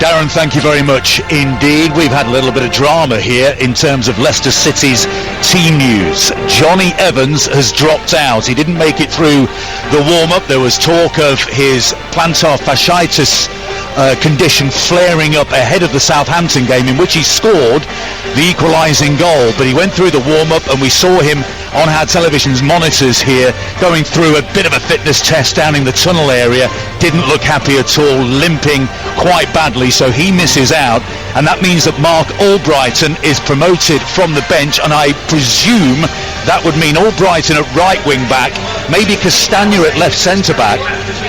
Darren, thank you very much indeed. We've had a little bit of drama here in terms of Leicester City's team news. Johnny Evans has dropped out. He didn't make it through the warm-up. There was talk of his plantar fasciitis condition flaring up ahead of the Southampton game, in which he scored the equalising goal. But he went through the warm-up, and we saw him on our television's monitors here going through a bit of a fitness test down in the tunnel area. Didn't look happy at all, limping quite badly, so he misses out. And that means that Mark Albrighton is promoted from the bench, and I presume that would mean Albrighton at right wing back, maybe Castagna at left centre back,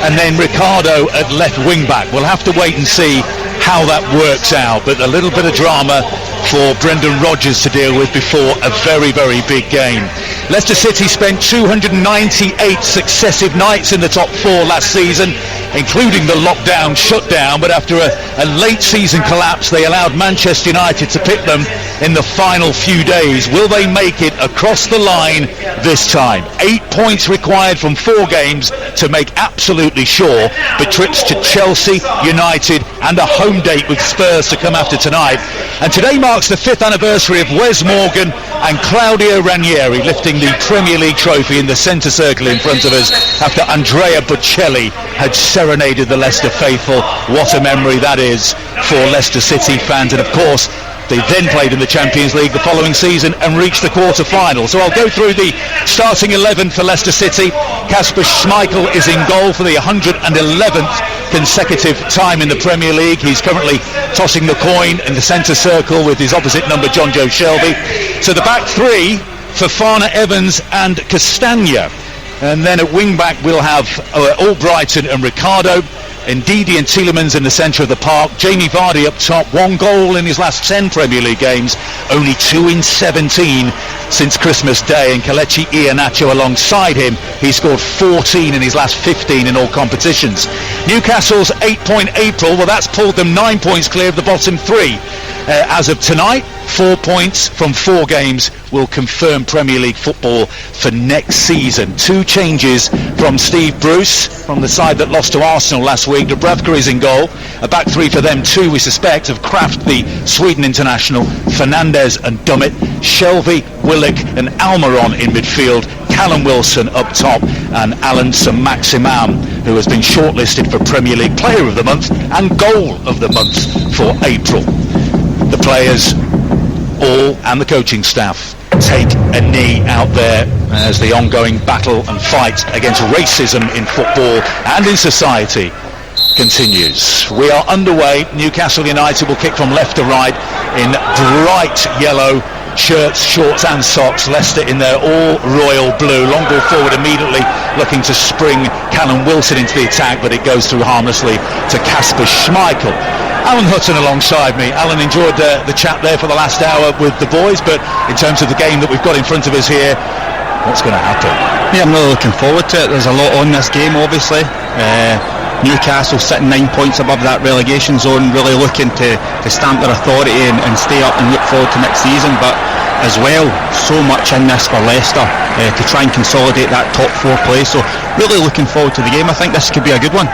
and then Ricardo at left wing back. We'll have to wait and see how that works out, but a little bit of drama for Brendan Rodgers to deal with before a very, very big game. Leicester City spent 298 successive nights in the top four last season, including the lockdown shutdown, but after a late season collapse, they allowed Manchester United to pick them in the final few days. Will they make it across the line this time? 8 points required from 4 games to make absolutely sure, but trips to Chelsea, United and a home date with Spurs to come after tonight. And today marks the 5th anniversary of Wes Morgan and Claudio Ranieri lifting the Premier League trophy in the centre circle in front of us after Andrea Bocelli had serenaded the Leicester faithful. What a memory that is for Leicester City fans. And of course, they then played in the Champions League the following season and reached the quarter-final. So I'll go through the starting 11 for Leicester City. Kasper Schmeichel is in goal for the 111th consecutive time in the Premier League. He's currently tossing the coin in the centre circle with his opposite number, John Joe Shelby. So the back three, Fofana, Evans and Castagna. And then at wing-back we'll have Albrighton and Ricardo. Ndidi and Tielemans in the centre of the park. Jamie Vardy up top, 1 goal in his last 10 Premier League games, only 2 in 17 since Christmas Day, and Kelechi Iheanacho alongside him. He scored 14 in his last 15 in all competitions. Newcastle's 8-point April, well, that's pulled them 9 points clear of the bottom 3. As of tonight, 4 points from 4 games will confirm Premier League football for next season. 2 changes from Steve Bruce from the side that lost to Arsenal last week. Dubravka is in goal. A back 3 for them too, we suspect, of Kraft, the Sweden international, Fernandes and Dummett, Shelby, Willock and Almiron in midfield, Callum Wilson up top, and Alan Saint-Maximin, who has been shortlisted for Premier League Player of the Month and Goal of the Month for April. The players all and the coaching staff take a knee out there as the ongoing battle and fight against racism in football and in society continues. We are underway. Newcastle United will kick from left to right in bright yellow shirts, shorts and socks. Leicester in their all royal blue. Long ball forward immediately, looking to spring Callum Wilson into the attack, but it goes through harmlessly to Kasper Schmeichel. Alan Hutton alongside me. Alan, enjoyed the chat there for the last hour with the boys, but in terms of the game that we've got in front of us here, what's going to happen? Yeah, I'm really looking forward to it. There's a lot on this game, obviously. Newcastle sitting 9 points above that relegation zone, really looking to stamp their authority and stay up and look forward to next season. But as well, so much in this for Leicester to try and consolidate that top 4 place. So really looking forward to the game. I think this could be a good one.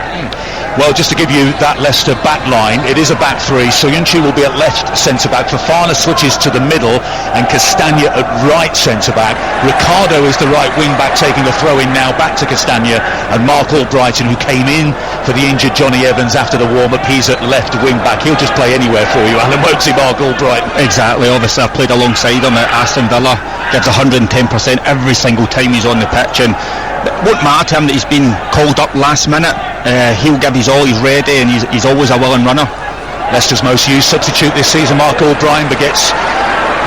Well, just to give you that Leicester back line, it is a back 3. Soyuncu will be at left centre-back. Fofana switches to the middle and Castagna at right centre-back. Ricardo is the right wing-back, taking a throw-in now back to Castagna, and Mark Albrighton, who came in for the injured Johnny Evans after the warm-up, he's at left wing-back. He'll just play anywhere for you, Alan, won't he, Mark Albrighton? Exactly. Obviously, I've played alongside him at Aston Villa. Gives 110% every single time he's on the pitch, and it won't matter to him that he's been called up last minute. He'll give his all, he's ready, and he's always a willing runner. Leicester's most used substitute this season, Mark Albrighton, but gets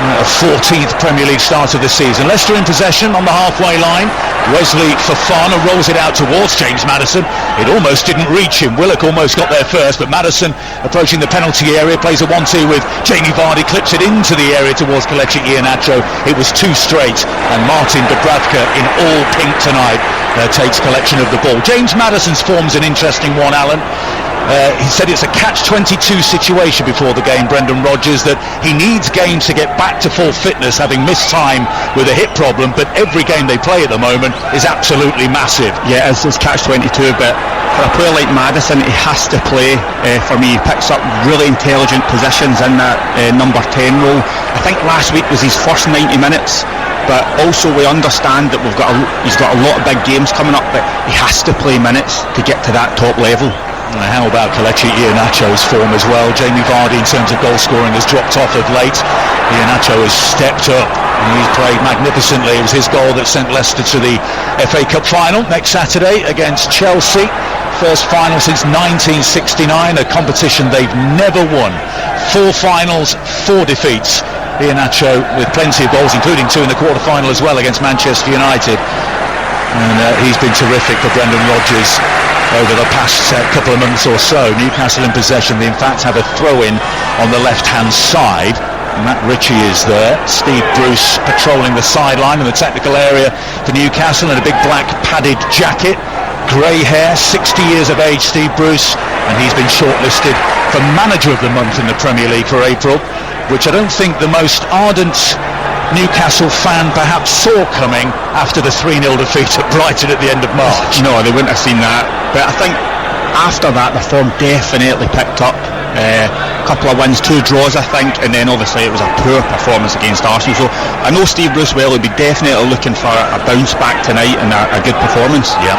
a 14th Premier League start of the season. Leicester in possession on the halfway line. Wesley Fofana rolls it out towards James Maddison. It almost didn't reach him. Willock almost got there first, but Maddison approaching the penalty area, plays a 1-2 with Jamie Vardy, clips it into the area towards Kelechi Iheanacho. It was too straight, and Martin Dubravka in all pink tonight takes collection of the ball. James Maddison's form's an interesting one, Alan. He said it's a catch-22 situation before the game, Brendan Rodgers, that he needs games to get back to full fitness, having missed time with a hip problem, but every game they play at the moment is absolutely massive. Yeah, it's catch-22, but for a player like Maddison, he has to play. For me, he picks up really intelligent positions in that number 10 role. I think last week was his first 90 minutes, but also we understand that he's got a lot of big games coming up, but he has to play minutes to get to that top level. How about Kelechi Iheanacho's form as well? Jamie Vardy, in terms of goal scoring, has dropped off of late. Iheanacho has stepped up and he's played magnificently. It was his goal that sent Leicester to the FA Cup final next Saturday against Chelsea. First final since 1969, a competition they've never won. 4 finals, 4 defeats. Iheanacho with plenty of goals, including 2 in the quarter-final as well against Manchester United. And he's been terrific for Brendan Rodgers over the past couple of months or so. Newcastle in possession. They in fact have a throw-in on the left-hand side. Matt Ritchie is there. Steve Bruce patrolling the sideline in the technical area for Newcastle in a big black padded jacket. Grey hair, 60 years of age, Steve Bruce, and he's been shortlisted for Manager of the Month in the Premier League for April, which I don't think the most ardent Newcastle fan perhaps saw coming after the 3-0 defeat at Brighton at the end of March. No, they wouldn't have seen that, but I think after that the form definitely picked up. A couple of wins, 2 draws I think, and then obviously it was a poor performance against Arsenal, so I know Steve Bruce will be definitely looking for a bounce back tonight and a good performance. Yeah.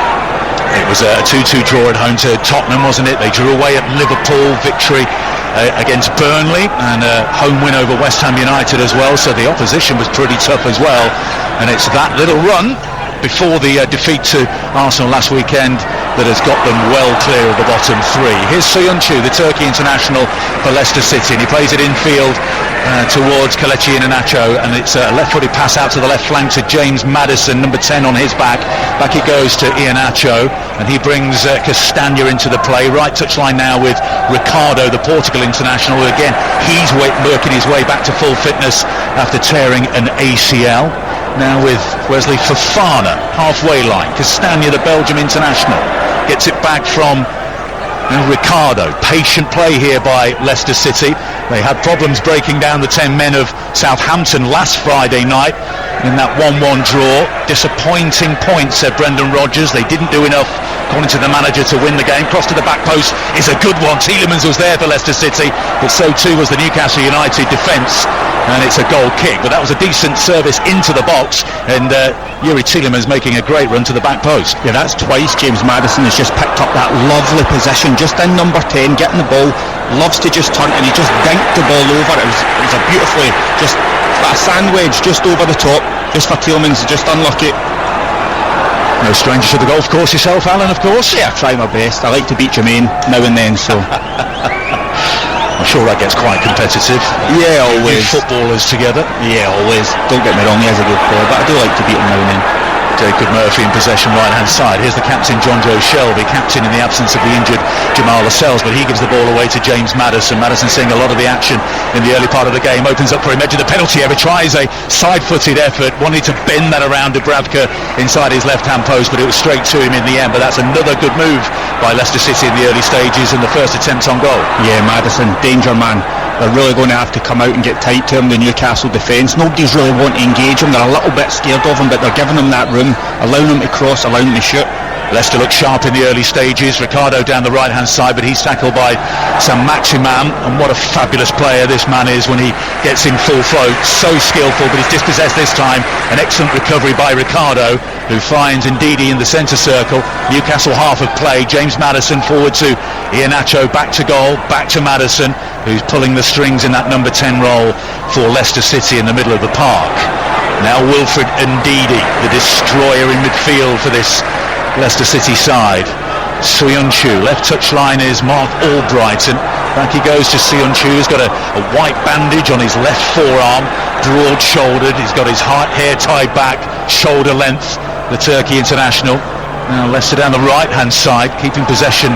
It was a 2-2 draw at home to Tottenham, wasn't it? They drew away at Liverpool, victory against Burnley, and a home win over West Ham United as well, so the opposition was pretty tough as well. And it's that little run before the defeat to Arsenal last weekend that has got them well clear of the bottom 3. Here's Söyüncü, the Turkey international for Leicester City, and he plays it infield towards Kelechi Iheanacho, and it's a left-footed pass out to the left flank to James Maddison, number 10 on his back. Back it goes to Iheanacho, and he brings Castagna into the play. Right touchline now with Ricardo, the Portugal international. Again, he's working his way back to full fitness after tearing an ACL. Now with Wesley Fofana, halfway line. Castagna, the Belgium international, gets it back from Ricardo. Patient play here by Leicester City. They had problems breaking down the 10 men of Southampton last Friday night in that 1-1 draw. Disappointing point, said Brendan Rodgers. They didn't do enough, according to the manager, to win the game. Cross to the back post is a good one. Tielemans was there for Leicester City, but so too was the Newcastle United defence, and it's a goal kick. But that was a decent service into the box, and Yuri Tielemans making a great run to the back post. Yeah, that's twice James Maddison has just picked up that lovely position just in number 10, getting the ball, loves to just turn, and he just dinked the ball over. It was a beautifully, just a sandwich just over the top, just for Tielemans, just unlucky. No stranger to the golf course yourself, Alan, of course. Yeah, I try my best. I like to beat Jermaine now and then, so I'm sure that gets quite competitive. Yeah, always. Footballers together. Yeah, always. Don't get me wrong, he is a good player, but I do like to beat him now and then. Jacob Murphy in possession, right-hand side. Here's the captain, John Joe Shelby, captain in the absence of the injured Jamal Lascelles, but he gives the ball away to James Maddison. Maddison seeing a lot of the action in the early part of the game, opens up for him, edge of the penalty area, tries a side-footed effort, wanted to bend that around Dubravka inside his left-hand post, but it was straight to him in the end. But that's another good move by Leicester City in the early stages and the first attempt on goal. Yeah, Maddison, danger man. They're really going to have to come out and get tight to him, the Newcastle defence. Nobody's really wanting to engage him. They're a little bit scared of him, but they're giving him that room, allowing him to cross, allowing him to shoot. Leicester look sharp in the early stages. Ricardo down the right-hand side, but he's tackled by Saint-Maximin, and what a fabulous player this man is when he gets in full flow. So skillful, but he's dispossessed this time. An excellent recovery by Ricardo, who finds Ndidi in the centre circle. Newcastle half of play. James Maddison forward to Iheanacho, back to goal, back to Maddison, who's pulling the strings in that number 10 role for Leicester City in the middle of the park. Now Wilfred Ndidi, the destroyer in midfield for this Leicester City side. Söyüncü, left touchline is Mark Albrighton. Back he goes to Söyüncü, who's got a white bandage on his left forearm, broad-shouldered. He's got his hair tied back, shoulder length, the Turkey international. Now Leicester down the right-hand side, keeping possession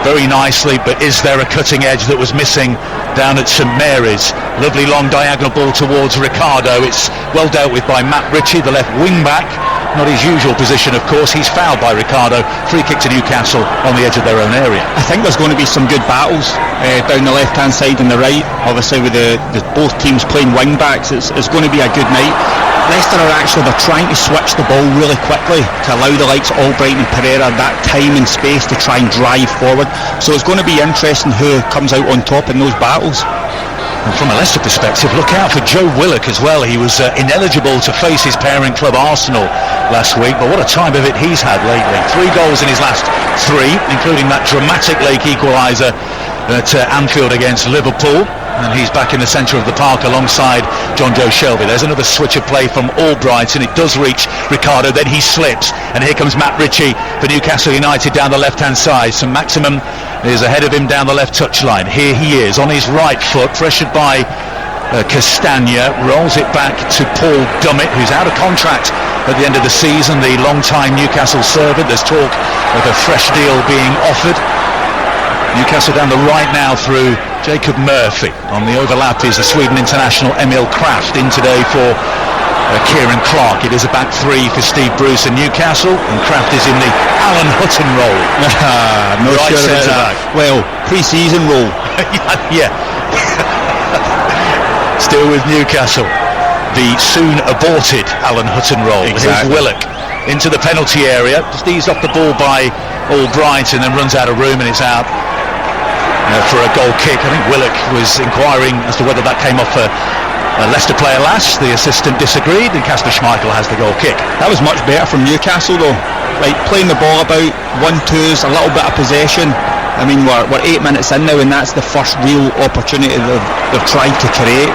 very nicely, but is there a cutting edge that was missing down at St Mary's? Lovely long diagonal ball towards Ricardo. It's well dealt with by Matt Ritchie, the left wing back, not his usual position, of course. He's fouled by Ricardo. Free kick to Newcastle on the edge of their own area. I think there's going to be some good battles down the left-hand side and the right. Obviously, with the both teams playing wing-backs, it's going to be a good night. Leicester they're trying to switch the ball really quickly to allow the likes of Albright and Pereira that time and space to try and drive forward. So it's going to be interesting who comes out on top in those battles. And from a Leicester perspective, look out for Joe Willock as well. He was ineligible to face his parent club Arsenal last week, but what a time of it he's had lately. 3 goals in his last 3, including that dramatic late equaliser at Anfield against Liverpool. And he's back in the centre of the park alongside John Joe Shelby. There's another switch of play from Albright, and it does reach Ricardo, then he slips, and here comes Matt Ritchie for Newcastle United down the left hand side. So Maximum is ahead of him down the left touchline. Here he is on his right foot, pressured by Castagna, rolls it back to Paul Dummett, who's out of contract at the end of the season, the long-time Newcastle servant. There's talk of a fresh deal being offered. Newcastle down the right now through Jacob Murphy. On the overlap is the Sweden international Emil Kraft in today for Kieran Clark. It is a back 3 for Steve Bruce and Newcastle, and Kraft is in the Alan Hutton role. No right sure about that. Well, pre-season role. Yeah. Still with Newcastle, the soon aborted Alan Hutton role. Exactly. Here's Willock into the penalty area, just eased off the ball by Albright and then runs out of room, and it's out for a goal kick. I think Willock was inquiring as to whether that came off a Leicester player last. The assistant disagreed, and Kasper Schmeichel has the goal kick. That was much better from Newcastle though, like playing the ball about 1-2s, a little bit of possession. I mean, we're 8 minutes in now, and that's the first real opportunity they've tried to create.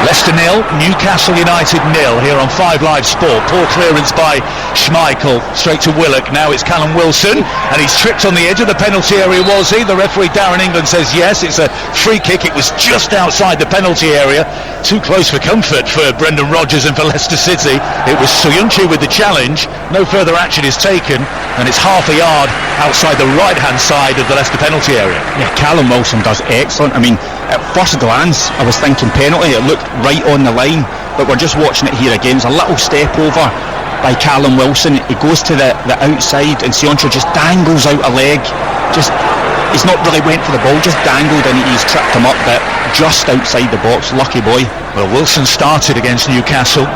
Leicester 0, Newcastle United 0 here on 5 Live Sport. Poor clearance by Schmeichel, straight to Willock. Now it's Callum Wilson, and he's tripped on the edge of the penalty area, was he? The referee Darren England says yes, it's a free kick. It was just outside the penalty area. Too close for comfort for Brendan Rodgers and for Leicester City. It was Soyuncu with the challenge. No further action is taken, and it's half a yard outside the right-hand side of the Leicester penalty area. Yeah, Callum Wilson does excellent. I mean, at first glance, I was thinking penalty. It looked right on the line, but we're just watching it here again. It's a little step over by Callum Wilson. He goes to the outside, and Soyuncu just dangles out a leg. He's not really went for the ball, just dangled, and he's tripped him up, but just outside the box. Lucky boy. Well, Wilson started against Newcastle,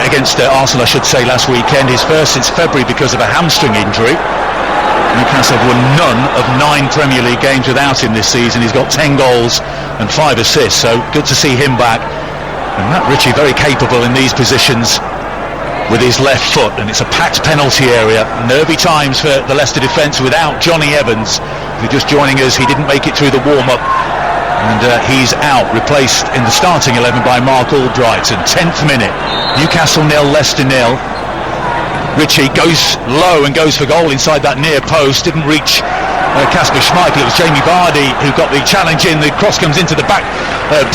against Arsenal, I should say, last weekend. His first since February because of a hamstring injury. Newcastle have won none of 9 Premier League games without him this season. He's got 10 goals and 5 assists, so good to see him back. And Matt Ritchie very capable in these positions with his left foot, and it's a packed penalty area. Nervy times for the Leicester defence without Johnny Evans. If you're just joining us, he didn't make it through the warm-up, and he's out, replaced in the starting 11 by Mark Albright. 10th minute, Newcastle 0, Leicester 0. Ritchie goes low and goes for goal inside that near post. Didn't reach Kasper Schmeichel. It was Jamie Vardy who got the challenge in. The cross comes into the back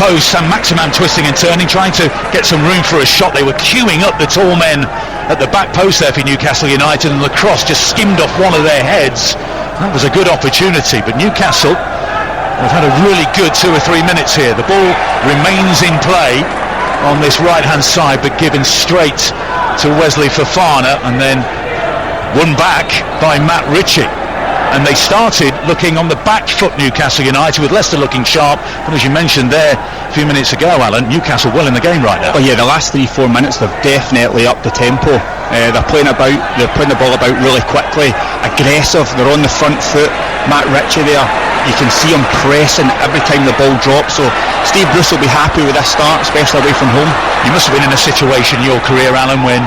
post. Sam Maximum twisting and turning, trying to get some room for a shot. They were queuing up the tall men at the back post there for Newcastle United, and the cross just skimmed off one of their heads. That was a good opportunity, but Newcastle have had a really good 2 or 3 minutes here. The ball remains in play on this right-hand side, but given straight to Wesley Fofana, and then won back by Matt Ritchie. And they started looking on the back foot, Newcastle United, with Leicester looking sharp. But as you mentioned there a few minutes ago, Alan, Newcastle well in the game right now. Oh yeah, the last 3-4 minutes they've definitely upped the tempo. They're playing the ball about really quickly, aggressive. They're on the front foot. Matt Ritchie there, you can see him pressing every time the ball drops. So Steve Bruce will be happy with this start, especially away from home. You must have been in a situation in your career, Alan, when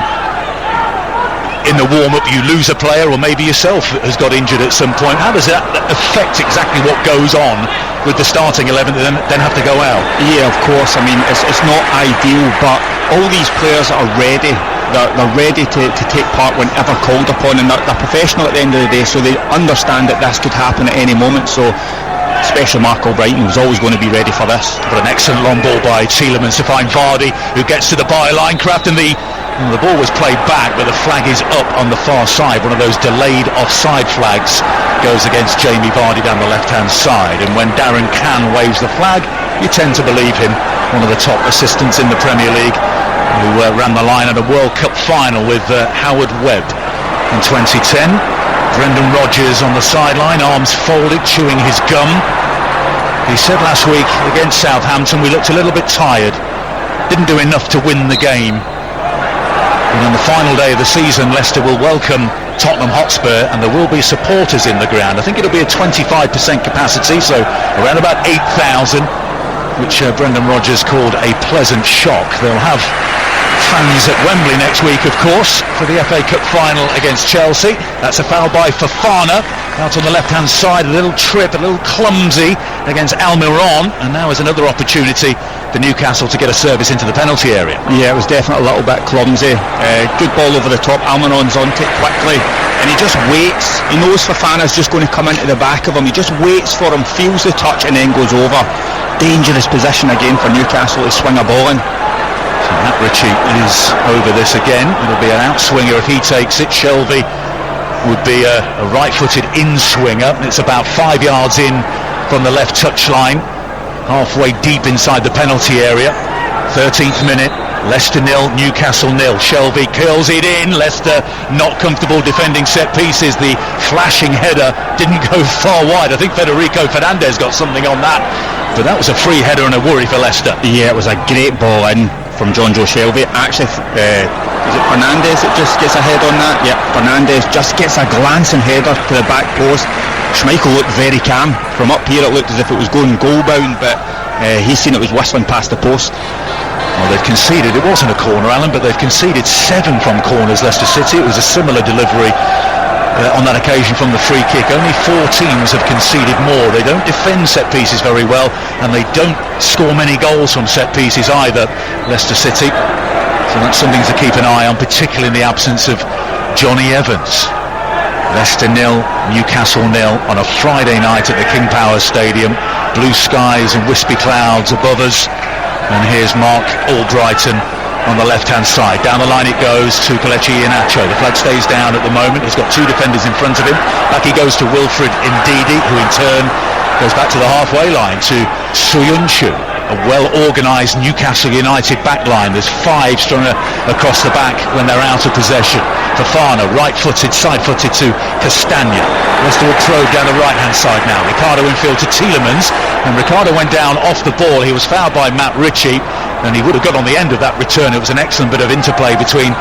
in the warm-up you lose a player, or maybe yourself has got injured at some point. How does that affect exactly what goes on with the starting 11 that then have to go out? Yeah, of course. I mean, it's not ideal, but all these players are ready. They're ready to take part whenever called upon, and they're professional at the end of the day, so they understand that this could happen at any moment. So especially Mark Albright, who's always going to be ready for this. But an excellent long ball by Tielemans to find Vardy, who gets to the byline. Kraft, and the ball was played back, but the flag is up on the far side. One of those delayed offside flags goes against Jamie Vardy down the left-hand side. And when Darren Cann waves the flag, you tend to believe him. One of the top assistants in the Premier League. who ran the line at a World Cup final with Howard Webb in 2010. Brendan Rodgers on the sideline, arms folded, chewing his gum. He said last week against Southampton, we looked a little bit tired, didn't do enough to win the game. And on the final day of the season, Leicester will welcome Tottenham Hotspur, and there will be supporters in the ground. I think it'll be a 25% capacity, so around about 8,000, which Brendan Rodgers called a pleasant shock. They'll have fans at Wembley next week, of course, for the FA Cup final against Chelsea. That's a foul by Fofana out on the left-hand side, a little trip, a little clumsy against Almiron, and now is another opportunity for Newcastle to get a service into the penalty area. Yeah, it was definitely a little bit clumsy. Good ball over the top. Almiron's onto it quickly, and he just waits. He knows Fofana's just going to come into the back of him. He just waits for him, feels the touch, and then goes over. Dangerous position again for Newcastle to swing a ball in. So Matt Ritchie is over this again. It'll be an outswinger if he takes it. Shelvey would be a right-footed in-swinger. It's about 5 yards in from the left touchline, halfway deep inside the penalty area. 13th minute, Leicester 0, Newcastle 0. Shelvey curls it in. Leicester not comfortable defending set pieces. The flashing header didn't go far wide. I think Federico Fernandez got something on that, but that was a free header and a worry for Leicester. Yeah, it was a great ball in from John Joe Shelvey. Actually, is it Fernandez that just gets a head on that? Yep, Fernandez just gets a glancing header to the back post. Schmeichel looked very calm. From up here it looked as if it was going goal bound, but he's seen it was whistling past the post. Well, they've conceded, it wasn't a corner, Alan, but they've conceded 7 from corners, Leicester City. It was a similar delivery on that occasion from the free kick. Only 4 teams have conceded more. They don't defend set pieces very well, and they don't score many goals from set pieces either, Leicester City. So that's something to keep an eye on, particularly in the absence of Johnny Evans. Leicester 0, Newcastle 0 on a Friday night at the King Power Stadium. Blue skies and wispy clouds above us. And here's Mark Albrighton on the left-hand side. Down the line it goes to Kelechi Iheanacho. The flag stays down at the moment. He's got 2 defenders in front of him. Back he goes to Wilfred Ndidi, who in turn goes back to the halfway line to Soyuncu. A well-organised Newcastle United back line. There's 5 strung across the back when they're out of possession. Fofana, right-footed, side-footed to Castagna. Leicester will throw down the right-hand side now. Ricardo infield to Tielemans, and Ricardo went down off the ball. He was fouled by Matt Ritchie, and he would have got on the end of that return. It was an excellent bit of interplay between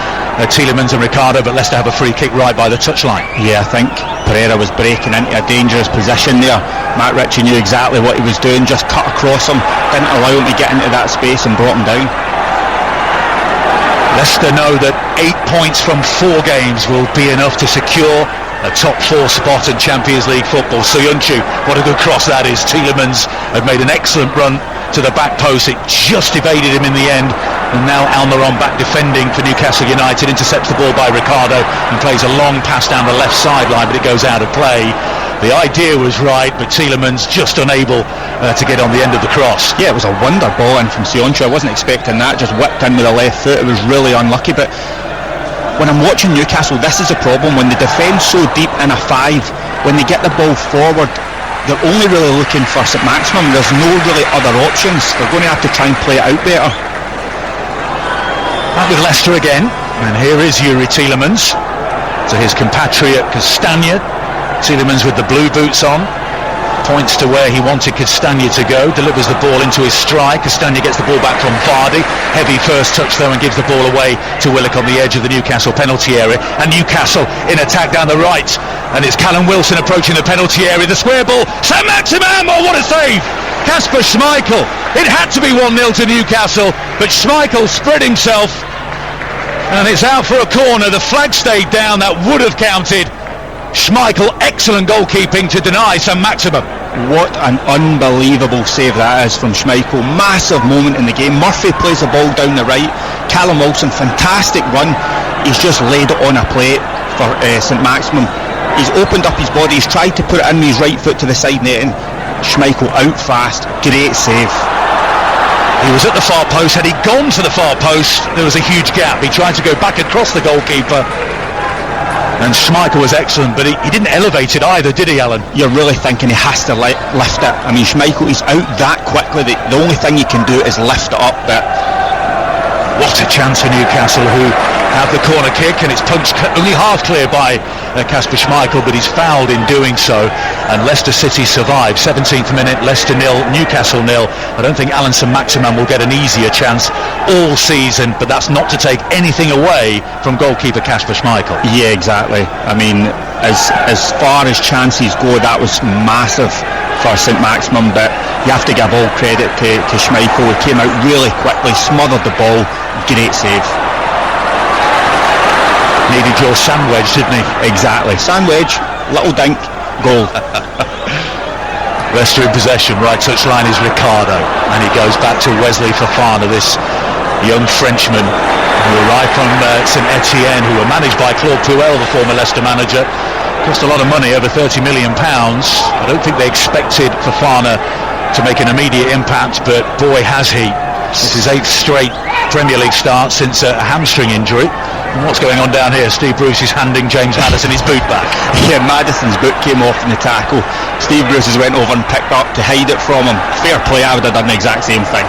Tielemans and Ricardo, but Leicester have a free kick right by the touchline. Yeah, I think Pereira was breaking into a dangerous position there. Matt Ritchie knew exactly what he was doing, just cut across him, didn't allow him to get into that space and brought him down. Leicester know that 8 points from 4 games will be enough to secure a top 4 spot in Champions League football. Soyuncu, what a good cross that is. Tielemans had made an excellent run to the back post. It just evaded him in the end. And now Almiron back defending for Newcastle United, intercepts the ball by Ricardo and plays a long pass down the left sideline, but it goes out of play. The idea was right, but Tielemans just unable to get on the end of the cross. Yeah, it was a wonder ball in from Soyuncu. I wasn't expecting that, just whipped in with the left foot. It was really unlucky, but when I'm watching Newcastle, this is a problem. When they defend so deep in a 5, when they get the ball forward, they're only really looking for St Maximum. There's no really other options. They're going to have to try and play it out better. Back with Leicester again, and here is Yuri Tielemans to his compatriot Castagna. Tielemans with the blue boots on, points to where he wanted Castagna to go, delivers the ball into his stride. Castagna gets the ball back from Vardy. Heavy first touch though, and gives the ball away to Willock on the edge of the Newcastle penalty area. And Newcastle in attack down the right, and it's Callum Wilson approaching the penalty area. The square ball, St Maximum, oh what a save! Kasper Schmeichel. It had to be 1-0 to Newcastle, but Schmeichel spread himself, and it's out for a corner. The flag stayed down, that would have counted. Schmeichel, excellent goalkeeping to deny St Maximum. What an unbelievable save that is from Schmeichel. Massive moment in the game. Murphy plays the ball down the right. Callum Wilson, fantastic run. He's just laid it on a plate for St Maximum. He's opened up his body. He's tried to put it in with his right foot to the side netting. Schmeichel out fast. Great save. He was at the far post. Had he gone to the far post, there was a huge gap. He tried to go back across the goalkeeper, and Schmeichel was excellent, but he didn't elevate it either, did he, Alan? You're really thinking he has to lift it. I mean, Schmeichel, he's out that quickly. The only thing you can do is lift it up, but What a chance for Newcastle, who have the corner kick, and it's punched only half clear by Kasper Schmeichel, but he's fouled in doing so, and Leicester City survive. 17th minute, Leicester 0, Newcastle 0. I don't think Alan Saint-Maximin will get an easier chance all season, but that's not to take anything away from goalkeeper Kasper Schmeichel. Yeah, exactly. I mean, as far as chances go, that was massive for Saint-Maximin, but you have to give all credit to Schmeichel. He came out really quickly, smothered the ball, great save. Needed your sandwich, didn't he? Exactly, sandwich, little dink, goal. Leicester in possession, right touchline is Ricardo, and he goes back to Wesley Fofana, this young Frenchman who arrived from St Etienne, who were managed by Claude Puel, the former Leicester manager. Cost a lot of money, over £30 million. I don't think they expected Fofana to make an immediate impact, but boy has he. This is 8th straight Premier League start since a hamstring injury. And what's going on down here? Steve Bruce is handing James Maddison his boot back. Yeah, Maddison's boot came off in the tackle. Steve Bruce has went over and picked up to hide it from him. Fair play, I would have done the exact same thing.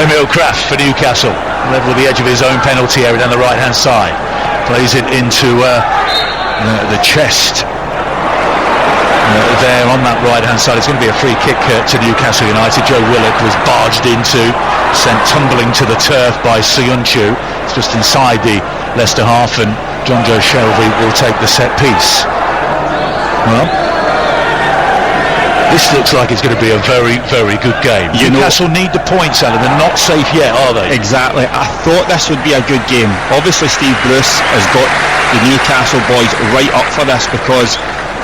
Emil Kraft for Newcastle, level with the edge of his own penalty area down the right hand side. Plays it into the chest there on that right hand side. It's going to be a free kick to Newcastle United. Joe Willock was barged into, sent tumbling to the turf by Soyuncu. It's just inside the Leicester half, and John Joe Shelby will take the set piece. Well, this looks like it's going to be a very, very good game. Newcastle need the points, Alan. They're not safe yet, are they? Exactly. I thought this would be a good game. Obviously Steve Bruce has got the Newcastle boys right up for this, because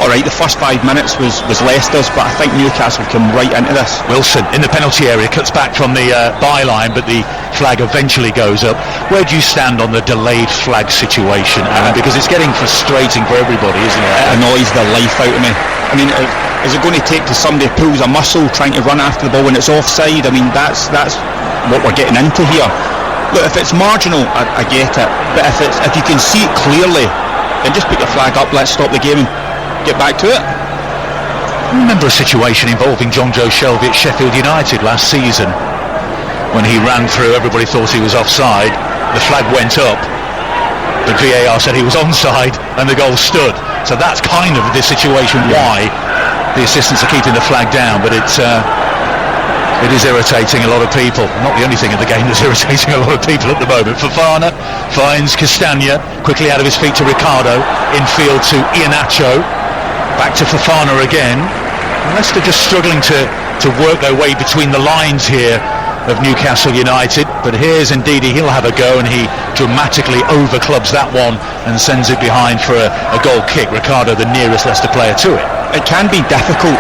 alright, the first 5 minutes was Leicester's, but I think Newcastle come right into this. Wilson in the penalty area, cuts back from the byline, but the flag eventually goes up. Where do you stand on the delayed flag situation, Alan? Because it's getting frustrating for everybody, isn't it? It annoys the life out of me. I mean, is it going to take to somebody pulls a muscle trying to run after the ball when it's offside? I mean, that's what we're getting into here. Look, if it's marginal, I get it, but if you can see it clearly, then just put your flag up, let's stop the game and get back to it. I remember a situation involving John Joe Shelby at Sheffield United last season when he ran through. Everybody thought he was offside, the flag went up, but VAR said he was onside and the goal stood. So that's kind of the situation why the assistants are keeping the flag down, but it is irritating a lot of people. Not the only thing in the game that's irritating a lot of people at the moment. Fofana finds Castagna, quickly out of his feet to Ricardo, infield to Iheanacho, back to Fofana again. Leicester just struggling to work their way between the lines here of Newcastle United, but here's Ndidi. He'll have a go, and he dramatically overclubs that one and sends it behind for a goal kick. Ricardo, the nearest Leicester player to it. It can be difficult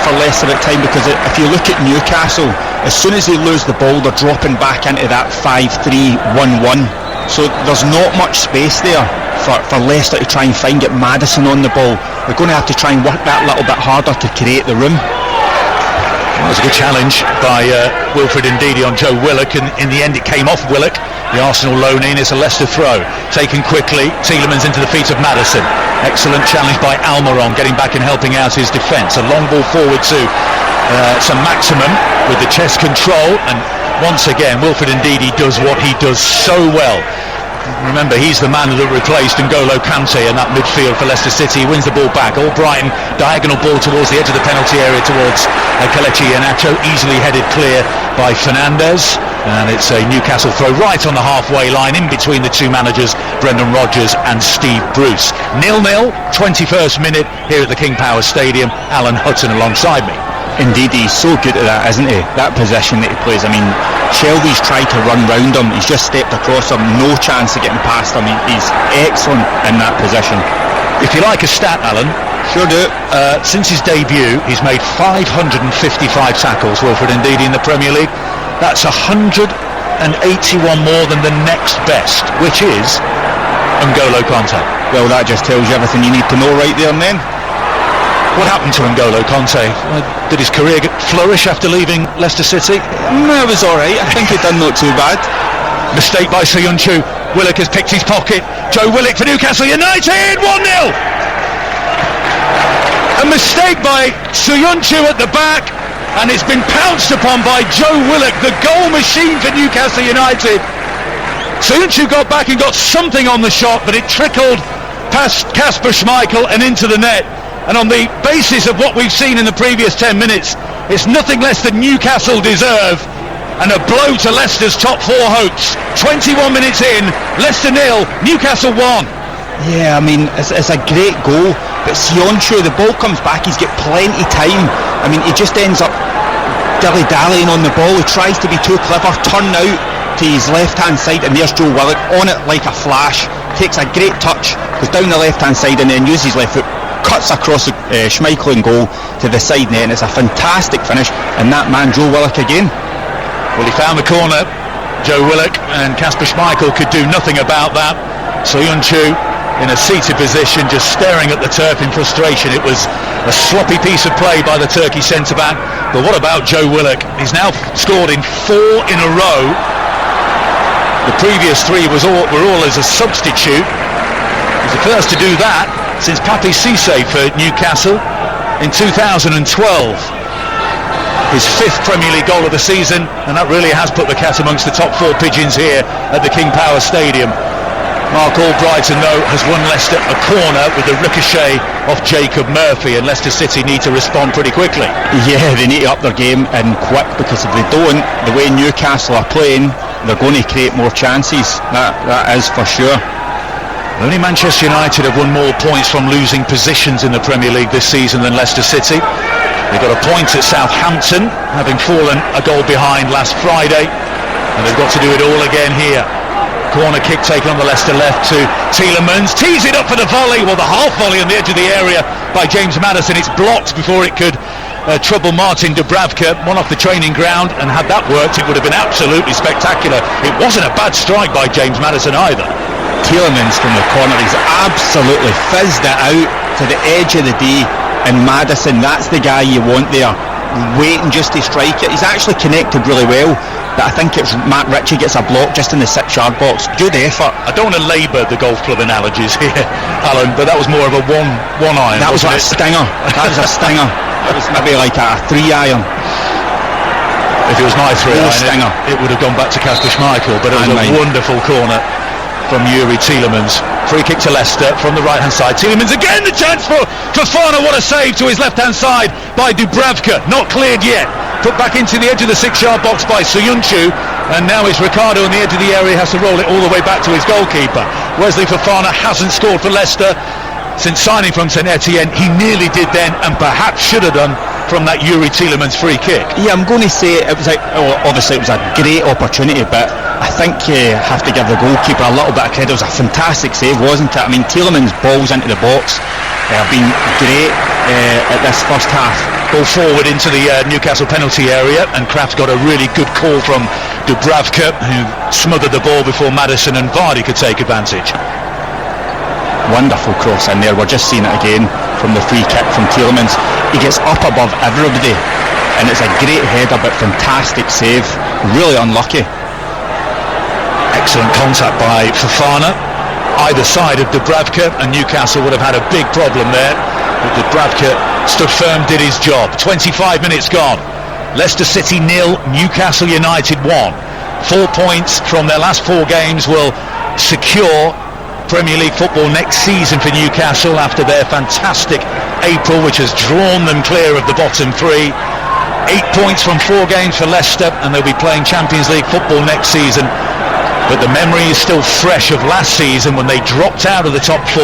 for Leicester at time, because if you look at Newcastle, as soon as they lose the ball, they're dropping back into that 5-3-1-1. So there's not much space there for Leicester to try and get Maddison on the ball. They're going to have to try and work that little bit harder to create the room. Well, it was a good challenge by Wilfred Ndidi on Joe Willock, and in the end it came off Willock, the Arsenal loanee. It's a Leicester throw, taken quickly. Tielemans into the feet of Maddison. Excellent challenge by Almiron, getting back and helping out his defence. A long ball forward to Saint-Maximin with the chest control, and once again Wilfred Ndidi does what he does so well. Remember, he's the man that replaced N'Golo Kante in that midfield for Leicester City. He wins the ball back. Albrighton, diagonal ball towards the edge of the penalty area towards Kelechi Iheanacho, easily headed clear by Fernandes. And it's a Newcastle throw right on the halfway line, in between the two managers, Brendan Rodgers and Steve Bruce. 0-0, 21st minute here at the King Power Stadium. Alan Hutton alongside me. Indeed, he's so good at that, isn't he? That possession that he plays. I mean, Shelby's tried to run round him, he's just stepped across him, no chance of getting past him. He's excellent in that position. If you like a stat, Alan. Sure do. Since his debut, he's made 555 tackles, Wilfred Ndidi, in the Premier League. That's 181 more than the next best, which is N'Golo Kante. Well, that just tells you everything you need to know right there and then. What happened to N'Golo Kante? Did his career flourish after leaving Leicester City? It was alright. I think he'd done not too bad. Mistake by Soyuncu. Willock has picked his pocket. Joe Willock for Newcastle United. 1-0. A mistake by Soyuncu at the back, and it's been pounced upon by Joe Willock, the goal machine for Newcastle United. Soyuncu got back and got something on the shot, but it trickled past Kasper Schmeichel and into the net. And on the basis of what we've seen in the previous 10 minutes, it's nothing less than Newcastle deserve, and a blow to Leicester's top four hopes. 21 minutes in, Leicester 0, Newcastle 1. Yeah, I mean, it's a great goal, but Soyuncu, the ball comes back, he's got plenty time. I mean, he just ends up dilly-dallying on the ball. He tries to be too clever, turn out to his left-hand side, and there's Joe Willock on it like a flash, takes a great touch, goes down the left-hand side and then uses his left foot, cuts across Schmeichel and goal to the side net, and it's a fantastic finish. And that man, Joe Willock again. Well, he found the corner, Joe Willock, and Kasper Schmeichel could do nothing about that. Soyuncu in a seated position, just staring at the turf in frustration. It was a sloppy piece of play by the Turkey centre-back. But what about Joe Willock? He's now scored in 4 in a row. The previous 3 were all as a substitute. He's the first to do that since Papi Cissé for Newcastle in 2012. His 5th Premier League goal of the season, and that really has put the cat amongst the top 4 pigeons here at the King Power Stadium. Mark Albrighton, though, has won Leicester a corner with the ricochet off Jacob Murphy, and Leicester City need to respond pretty quickly. Yeah, they need to up their game and quick, because if they don't, the way Newcastle are playing, they're going to create more chances. That is for sure. Only Manchester United have won more points from losing positions in the Premier League this season than Leicester City. They got a point at Southampton, having fallen a goal behind last Friday, and they've got to do it all again here. Corner kick taken on the Leicester left to Tielemans, tees it up for the volley, well, the half volley on the edge of the area by James Maddison. It's blocked before it could trouble Martin Dubravka, one off the training ground, and had that worked it would have been absolutely spectacular. It wasn't a bad strike by James Maddison either. Tielemans from the corner, he's absolutely fizzed it out to the edge of the D, and Maddison, that's the guy you want there, waiting just to strike it. He's actually connected really well, but I think it's Matt Ritchie gets a block just in the 6-yard box. Good effort. I don't want to labour the golf club analogies here, Alan, but that was more of a one iron. That was like a stinger. That was a stinger. It was maybe like a 3-iron. If it was my 3-iron, it would have gone back to Kasper Schmeichel, but it was a wonderful corner from Yuri Tielemans. Free kick to Leicester from the right hand side. Tielemans again, the chance for Fofana. What a save to his left hand side by Dubravka. Not cleared yet. Put back into the edge of the 6-yard box by Soyuncu, and now it's Ricardo on the edge of the area, has to roll it all the way back to his goalkeeper. Wesley Fofana hasn't scored for Leicester since signing from St Etienne. He nearly did then, and perhaps should have done, from that Yuri Tielemans free kick. Yeah, I'm going to say it was obviously it was a great opportunity, but I think you have to give the goalkeeper a little bit of credit. It was a fantastic save, wasn't it? I mean, Tielemans' balls into the box have been great at this first half. Ball forward into the Newcastle penalty area, and Kraft's got a really good call from Dubravka, who smothered the ball before Maddison and Vardy could take advantage. Wonderful cross in there. We're just seeing it again from the free kick from Tielemans. He gets up above everybody, and it's a great header, but fantastic save. Really unlucky. Excellent contact by Fofana either side of Dubravka, and Newcastle would have had a big problem there, but Dubravka stood firm, did his job. 25 minutes gone. Leicester City 0, Newcastle United 1. 4 points from their last 4 games will secure Premier League football next season for Newcastle after their fantastic April, which has drawn them clear of the bottom 3. 8 points from 4 games for Leicester, and they'll be playing Champions League football next season. But the memory is still fresh of last season when they dropped out of the top 4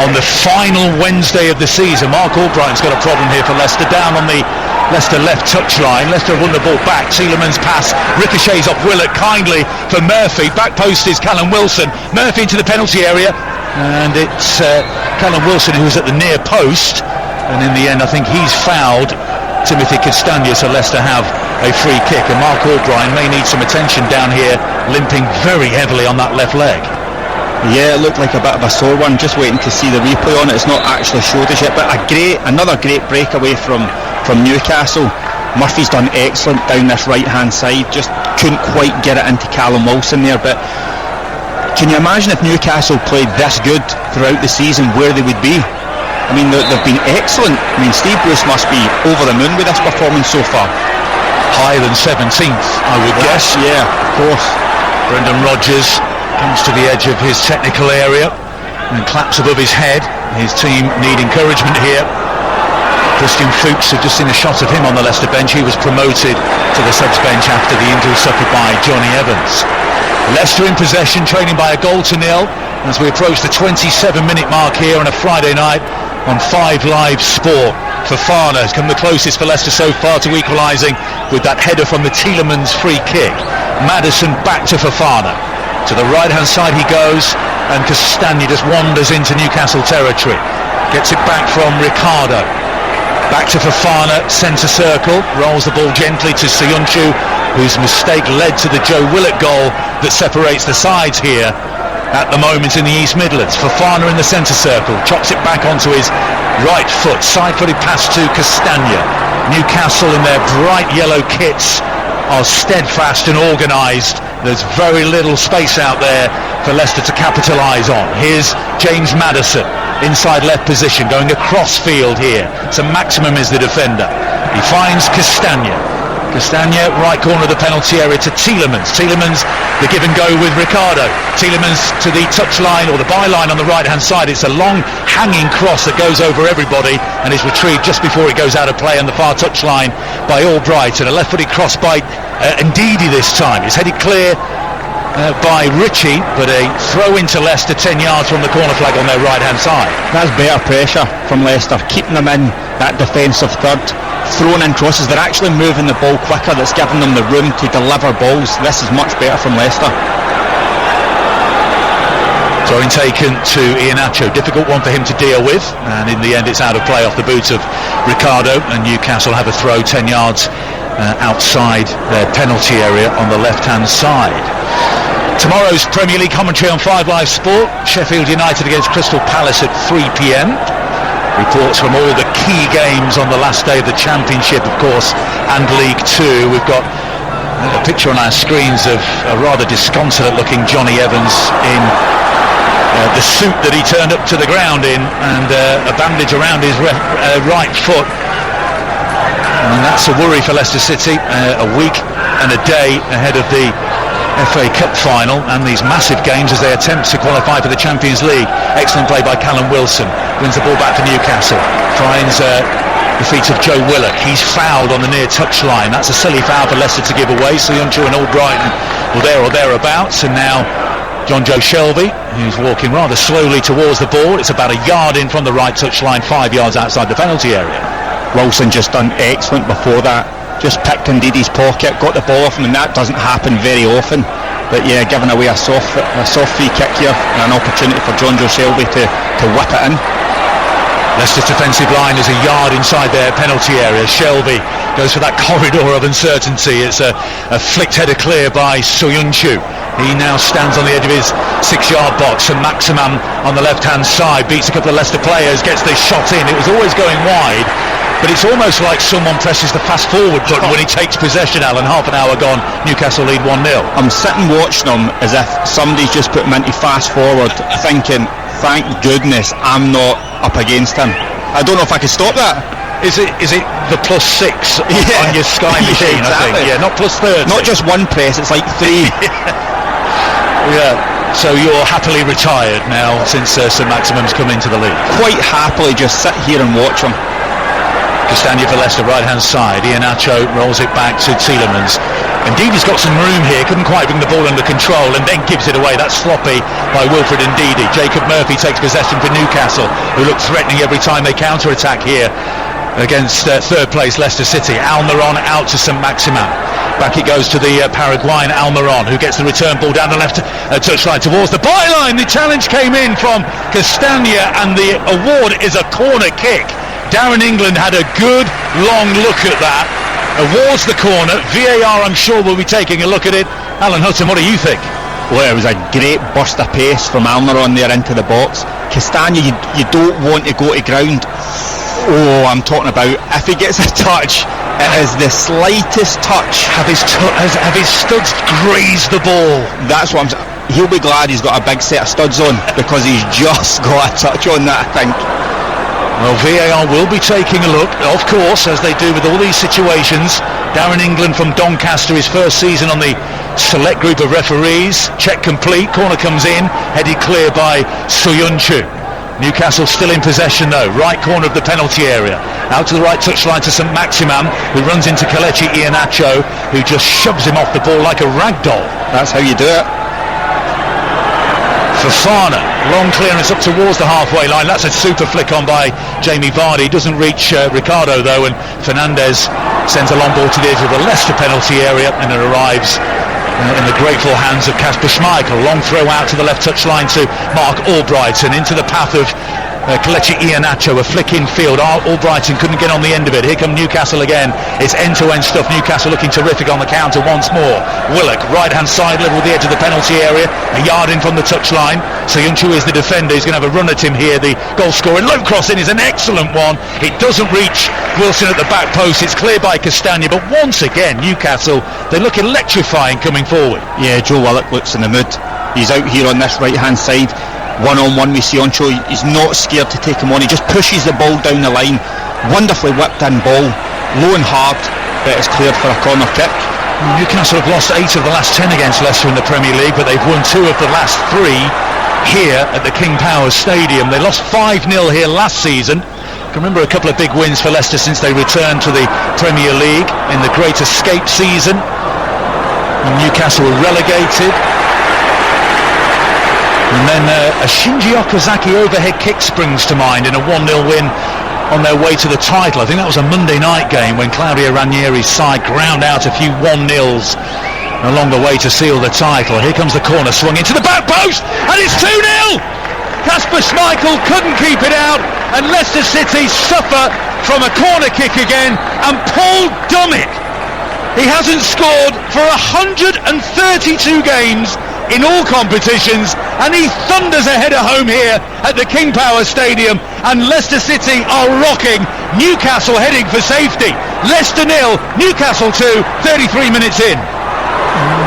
on the final Wednesday of the season. Mark Albright's got a problem here for Leicester, down on the Leicester left touchline. Leicester won the ball back. Tielemans' pass ricochets off Willock kindly for Murphy. Back post is Callum Wilson. Murphy into the penalty area, and it's Callum Wilson who was at the near post, and in the end I think he's fouled Timothy Castagna, so Leicester have a free kick, and Mark Albright may need some attention down here, limping very heavily on that left leg. Yeah, it looked like a bit of a sore one. Just waiting to see the replay on it. It's not actually showed us yet, but another great breakaway from Newcastle. Murphy's done excellent down this right hand side, just couldn't quite get it into Callum Wilson there. But can you imagine if Newcastle played this good throughout the season, where they would be? I mean, they've been excellent. I mean, Steve Bruce must be over the moon with this performance so far. Higher than 17th, I would guess. Yeah, of course. Brendan Rodgers comes to the edge of his technical area and claps above his head. His team need encouragement here. Christian Fuchs, had just seen a shot of him on the Leicester bench. He was promoted to the subs bench after the injury suffered by Johnny Evans. Leicester in possession, trailing by a goal to nil as we approach the 27-minute mark here on a Friday night on 5 Live Sport. Fofana has come the closest for Leicester so far to equalising with that header from the Tielemans free kick. Maddison back to Fofana. To the right-hand side he goes, and Castagna just wanders into Newcastle territory. Gets it back from Ricardo. Back to Fofana, centre circle, rolls the ball gently to Soyuncu, whose mistake led to the Joe Willock goal that separates the sides here at the moment in the East Midlands. Fofana in the centre circle, chops it back onto his right foot, side-footed pass to Castagna. Newcastle in their bright yellow kits are steadfast and organised. There's very little space out there for Leicester to capitalise on. Here's James Maddison, inside left position, going across field here. So Maximum is the defender. He finds Castagna. Castagna, right corner of the penalty area to Tielemans. Tielemans, the give and go with Ricardo. Tielemans to the touchline or the byline on the right hand side. It's a long hanging cross that goes over everybody and is retrieved just before it goes out of play on the far touchline by Albright, and a left footed cross by Ndidi this time. It's headed clear by Ritchie, but a throw into Leicester 10 yards from the corner flag on their right hand side. That's better pressure from Leicester, keeping them in that defensive third, throwing in crosses. They're actually moving the ball quicker, that's giving them the room to deliver balls. This is much better from Leicester. Throwing taken to Iheanacho, difficult one for him to deal with, and in the end it's out of play off the boot of Ricardo, and Newcastle have a throw 10 yards outside their penalty area on the left hand side. Tomorrow's Premier League commentary on 5 Live Sport. Sheffield United against Crystal Palace at 3 p.m. Reports from all the key games on the last day of the Championship, of course, and League 2. We've got a picture on our screens of a rather disconsolate looking Johnny Evans in the suit that he turned up to the ground in, and a bandage around his right foot. And that's a worry for Leicester City, a week and a day ahead of the FA Cup final and these massive games as they attempt to qualify for the Champions League. Excellent play by Callum Wilson, wins the ball back for Newcastle, finds the feet of Joe Willock. He's fouled on the near touchline. That's a silly foul for Leicester to give away. Soyuncu and Albrighton were there or thereabouts, and now John Joe Shelby, who's walking rather slowly towards the ball. It's about a yard in from the right touchline, 5 yards outside the penalty area. Wilson just done excellent before that. Just picked Ndidi's pocket, got the ball off him, and that doesn't happen very often. But yeah, giving away a soft free kick here, and an opportunity for John Joe Shelby to whip it in. Leicester's defensive line is a yard inside their penalty area. Shelby goes for that corridor of uncertainty. It's a flicked header clear by Soyuncu. He now stands on the edge of his 6-yard box, and Maximum on the left-hand side beats a couple of Leicester players, gets this shot in. It was always going wide, but it's almost like someone presses the fast-forward button when he takes possession, Alan. Half an hour gone, Newcastle lead 1-0. I'm sitting watching them as if somebody's just put him into fast-forward, thinking, thank goodness I'm not up against him. I don't know if I can stop that. Is it the +6 on your Sky machine? Yeah, exactly. I think. Yeah, not +30. Not just one press, it's like 3. Yeah. So you're happily retired now since St Maximum's come into the league? Quite happily just sit here and watch him. Castagna for Leicester, right hand side. Iheanacho rolls it back to Tielemans. Indeed, he's got some room here, couldn't quite bring the ball under control, and then gives it away. That's sloppy by Wilfred Ndidi. Jacob Murphy takes possession for Newcastle, who look threatening every time they counter-attack here against third place Leicester City. Almiron out to St Maximin. Back it goes to the Paraguayan Almiron, who gets the return ball down the left touchline towards the byline. The challenge came in from Castagna, and the award is a corner kick. Darren England had a good long look at that. Awards the corner. VAR, I'm sure, will be taking a look at it. Alan Hudson, what do you think? Well, it was a great burst of pace from Almiron there into the box. Castagna, you don't want to go to ground. Oh, I'm talking about if he gets a touch, it is the slightest touch. Have his studs grazed the ball? That's what I'm saying. He'll be glad he's got a big set of studs on, because he's just got a touch on that, I think. Well, VAR will be taking a look, of course, as they do with all these situations. Darren England from Doncaster, his first season on the select group of referees. Check complete, corner comes in, headed clear by Soyuncu. Newcastle still in possession though, right corner of the penalty area. Out to the right touchline to St Maximin, who runs into Kelechi Iheanacho, who just shoves him off the ball like a rag doll. That's how you do it. Fofana, long clearance up towards the halfway line. That's a super flick on by Jamie Vardy. Doesn't reach Ricardo though, and Fernandes sends a long ball to the edge of the Leicester penalty area, and it arrives in the grateful hands of Kasper Schmeichel. Long throw out to the left touchline to Mark Albrighton, into the path of Kelechi Iheanacho, a flick in field. Albrighton couldn't get on the end of it. Here come Newcastle again. It's end-to-end stuff. Newcastle looking terrific on the counter once more. Willock, right-hand side, level with the edge of the penalty area, a yard in from the touchline. Soyuncu is the defender. He's going to have a run at him here. The goal scorer, low cross in, is an excellent one. It doesn't reach Wilson at the back post. It's cleared by Castagna, but once again Newcastle, they look electrifying coming forward. Yeah, Joe Willock looks in the mood. He's out here on this right-hand side, one-on-one with Soyuncu. He's not scared to take him on. He just pushes the ball down the line. Wonderfully whipped in ball, low and hard, but it's cleared for a corner kick. Newcastle have lost 8 of the last 10 against Leicester in the Premier League, but they've won 2 of the last 3 here at the King Power Stadium. They lost 5-0 here last season. I can remember a couple of big wins for Leicester since they returned to the Premier League in the Great Escape season. And Newcastle were relegated. And then a Shinji Okazaki overhead kick springs to mind in a 1-0 win on their way to the title. I think that was a Monday night game when Claudio Ranieri's side ground out a few 1-0s along the way to seal the title. Here comes the corner, swung into the back post, and it's 2-0! Kasper Schmeichel couldn't keep it out, and Leicester City suffer from a corner kick again, and Paul Dummett, he hasn't scored for 132 games in all competitions, and he thunders ahead of home here at the King Power Stadium, and Leicester City are rocking. Newcastle heading for safety. Leicester 0, Newcastle 2, 33 minutes in.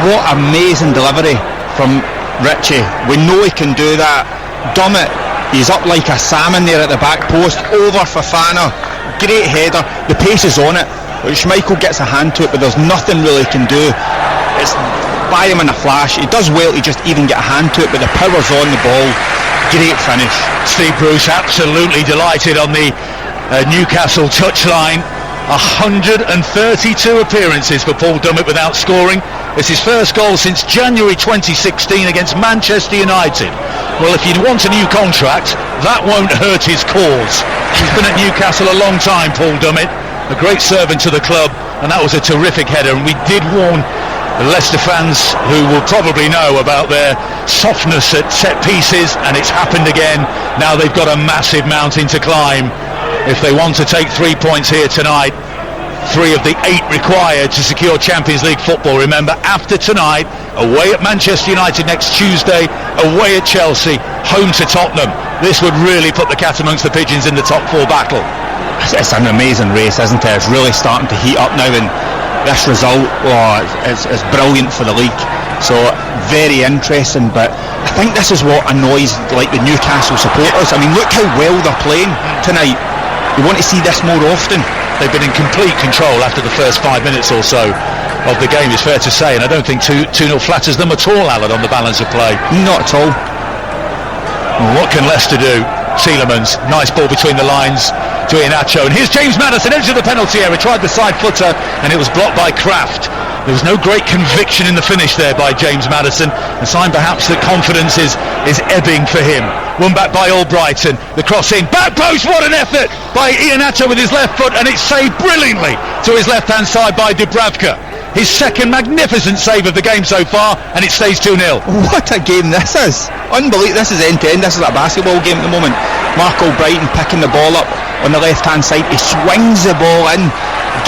What amazing delivery from Richie. We know he can do that. Dummett, he's up like a salmon there at the back post, over Fofana, great header, the pace is on it. Schmeichel gets a hand to it, but there's nothing really he can do. It's by him in a flash. He does well to just even get a hand to it, but the power's on the ball. Great finish. Steve Bruce absolutely delighted on the Newcastle touchline. 132 appearances for Paul Dummett without scoring. It's his first goal since January 2016 against Manchester United. Well, if you want a new contract, that won't hurt his cause. He's been at Newcastle a long time, Paul Dummett, a great servant to the club, and that was a terrific header. And we did warn the Leicester fans, who will probably know about their softness at set pieces, and it's happened again. Now they've got a massive mountain to climb if they want to take 3 points here tonight. 3 of the 8 required to secure Champions League football. Remember, after tonight, away at Manchester United next Tuesday, away at Chelsea, home to Tottenham. This would really put the cat amongst the pigeons in the top 4 battle. It's an amazing race, isn't it? It's really starting to heat up now, and this result, it's brilliant for the league. So very interesting, but I think this is what annoys like the Newcastle supporters. I mean, look how well they're playing tonight. We want to see this more often. They've been in complete control after the first 5 minutes or so of the game, it's fair to say, and I don't think 2-0 flatters them at all, Alan, on the balance of play. Not at all. Well, what can Leicester do? Tielemans, nice ball between the lines to Iheanacho, and here's James Maddison, edge of the penalty area, tried the side footer, and it was blocked by Kraft. There was no great conviction in the finish there by James Maddison, a sign perhaps that confidence is ebbing for him. Won back by Albrighton, the cross in, back post, what an effort by Iheanacho with his left foot, and it's saved brilliantly to his left hand side by Dubravka. His second magnificent save of the game so far, and it stays 2-0. What a game this is. Unbelievable. This is end-to-end. This is a basketball game at the moment. Mark Albrighton picking the ball up on the left-hand side. He swings the ball in.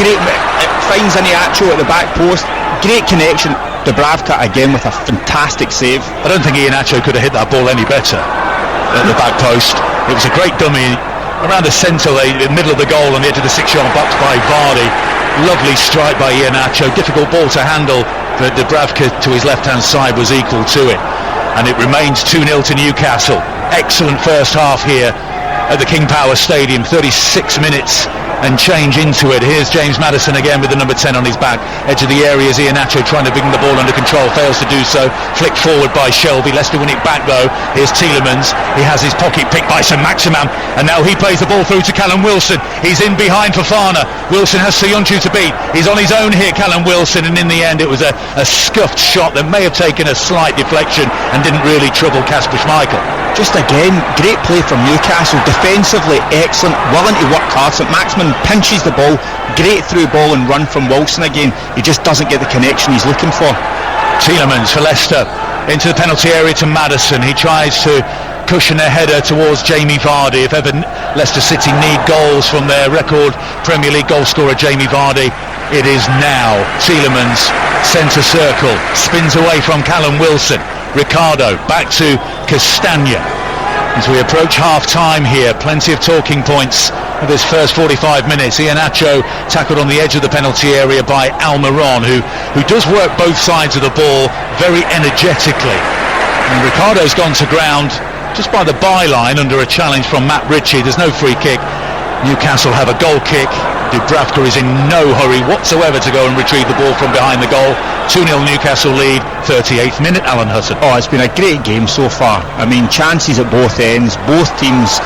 Great. It finds Iheanacho at the back post. Great connection. Dubravka again with a fantastic save. I don't think Iheanacho could have hit that ball any better at the back post. It was a great dummy around the centre, the middle of the goal on the edge of the 6-yard box by Vardy. Lovely strike by Iheanacho, difficult ball to handle, but Dubravka to his left-hand side was equal to it. And it remains 2-0 to Newcastle. Excellent first half here at the King Power Stadium. 36 minutes and change into it. Here's James Maddison again with the number 10 on his back. Edge of the area is Iheanacho trying to bring the ball under control, fails to do so. Flicked forward by Shelby. Leicester win it back though. Here's Tielemans. He has his pocket picked by Saint-Maximin, and now he plays the ball through to Callum Wilson. He's in behind Fofana. Wilson has Soyuncu to beat. He's on his own here, Callum Wilson, and in the end it was a scuffed shot that may have taken a slight deflection and didn't really trouble Kasper Schmeichel. Just again, great play from Newcastle, defensively excellent, willing to work hard. Saint-Maximin pinches the ball, great through ball and run from Wilson again. He just doesn't get the connection he's looking for. Tielemans for Leicester, into the penalty area to Maddison. He tries to cushion a header towards Jamie Vardy. If ever Leicester City need goals from their record Premier League goal scorer Jamie Vardy, it is now. Tielemans, centre circle, spins away from Callum Wilson. Ricardo back to Castagna. As we approach half-time here, plenty of talking points of this first 45 minutes. Iheanacho tackled on the edge of the penalty area by Almiron, who does work both sides of the ball very energetically. And Ricardo's gone to ground just by the byline under a challenge from Matt Ritchie. There's no free kick. Newcastle have a goal kick. Dubravka is in no hurry whatsoever to go and retrieve the ball from behind the goal. 2-0 Newcastle lead, 38th minute, Alan Hutton. Oh, it's been a great game so far. I mean, chances at both ends, both teams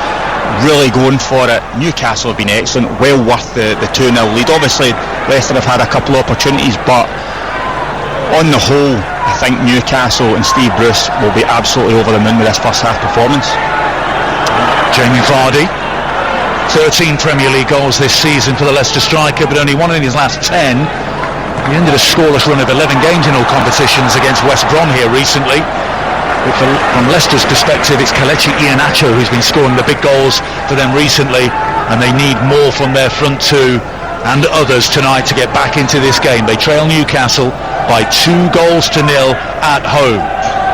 really going for it. Newcastle have been excellent, well worth the 2-0 lead. Obviously, Leicester have had a couple of opportunities, but on the whole, I think Newcastle and Steve Bruce will be absolutely over the moon with this first half performance. Jamie Vardy, 13 Premier League goals this season for the Leicester striker, but only one in his last 10. He ended a scoreless run of 11 games in all competitions against West Brom here recently. But from Leicester's perspective, it's Kelechi Iheanacho who's been scoring the big goals for them recently, and they need more from their front two and others tonight to get back into this game. They trail Newcastle by 2-0 at home.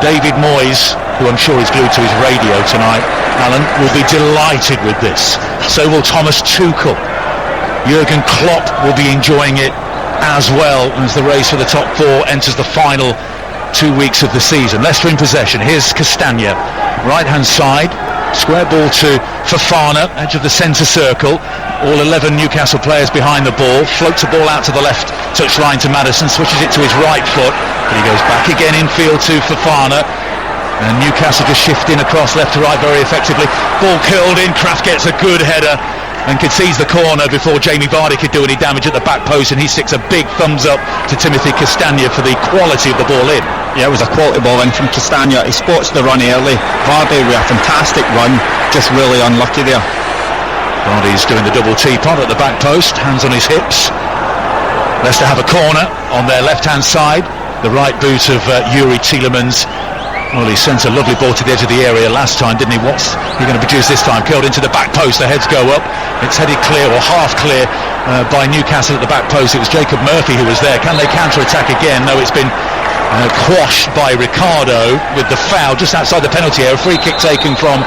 David Moyes, who I'm sure is glued to his radio tonight, Alan, will be delighted with this. So will Thomas Tuchel. Jurgen Klopp will be enjoying it as well as the race for the top four enters the final 2 weeks of the season. Leicester in possession. Here's Castagna, right hand side, square ball to Fofana, edge of the centre circle. All 11 Newcastle players behind the ball. Floats the ball out to the left touchline to Maddison, switches it to his right foot, but he goes back again infield to Fofana. And Newcastle just shifting across left to right very effectively. Ball curled in, Kraft gets a good header and concedes the corner before Jamie Vardy could do any damage at the back post, and he sticks a big thumbs up to Timothy Castagna for the quality of the ball in. Yeah, it was a quality ball in from Castagna. He spots the run early. Vardy with a fantastic run, just really unlucky there. Vardy's doing the double teapot at the back post, hands on his hips. Leicester have a corner on their left hand side, the right boot of Yuri Tielemans. Well, he sent a lovely ball to the edge of the area last time, didn't he? What's he going to produce this time? Curled into the back post, the heads go up. It's headed clear, or half clear, by Newcastle at the back post. It was Jacob Murphy who was there. Can they counter-attack again? No, it's been quashed by Ricardo with the foul just outside the penalty area. A free kick taken from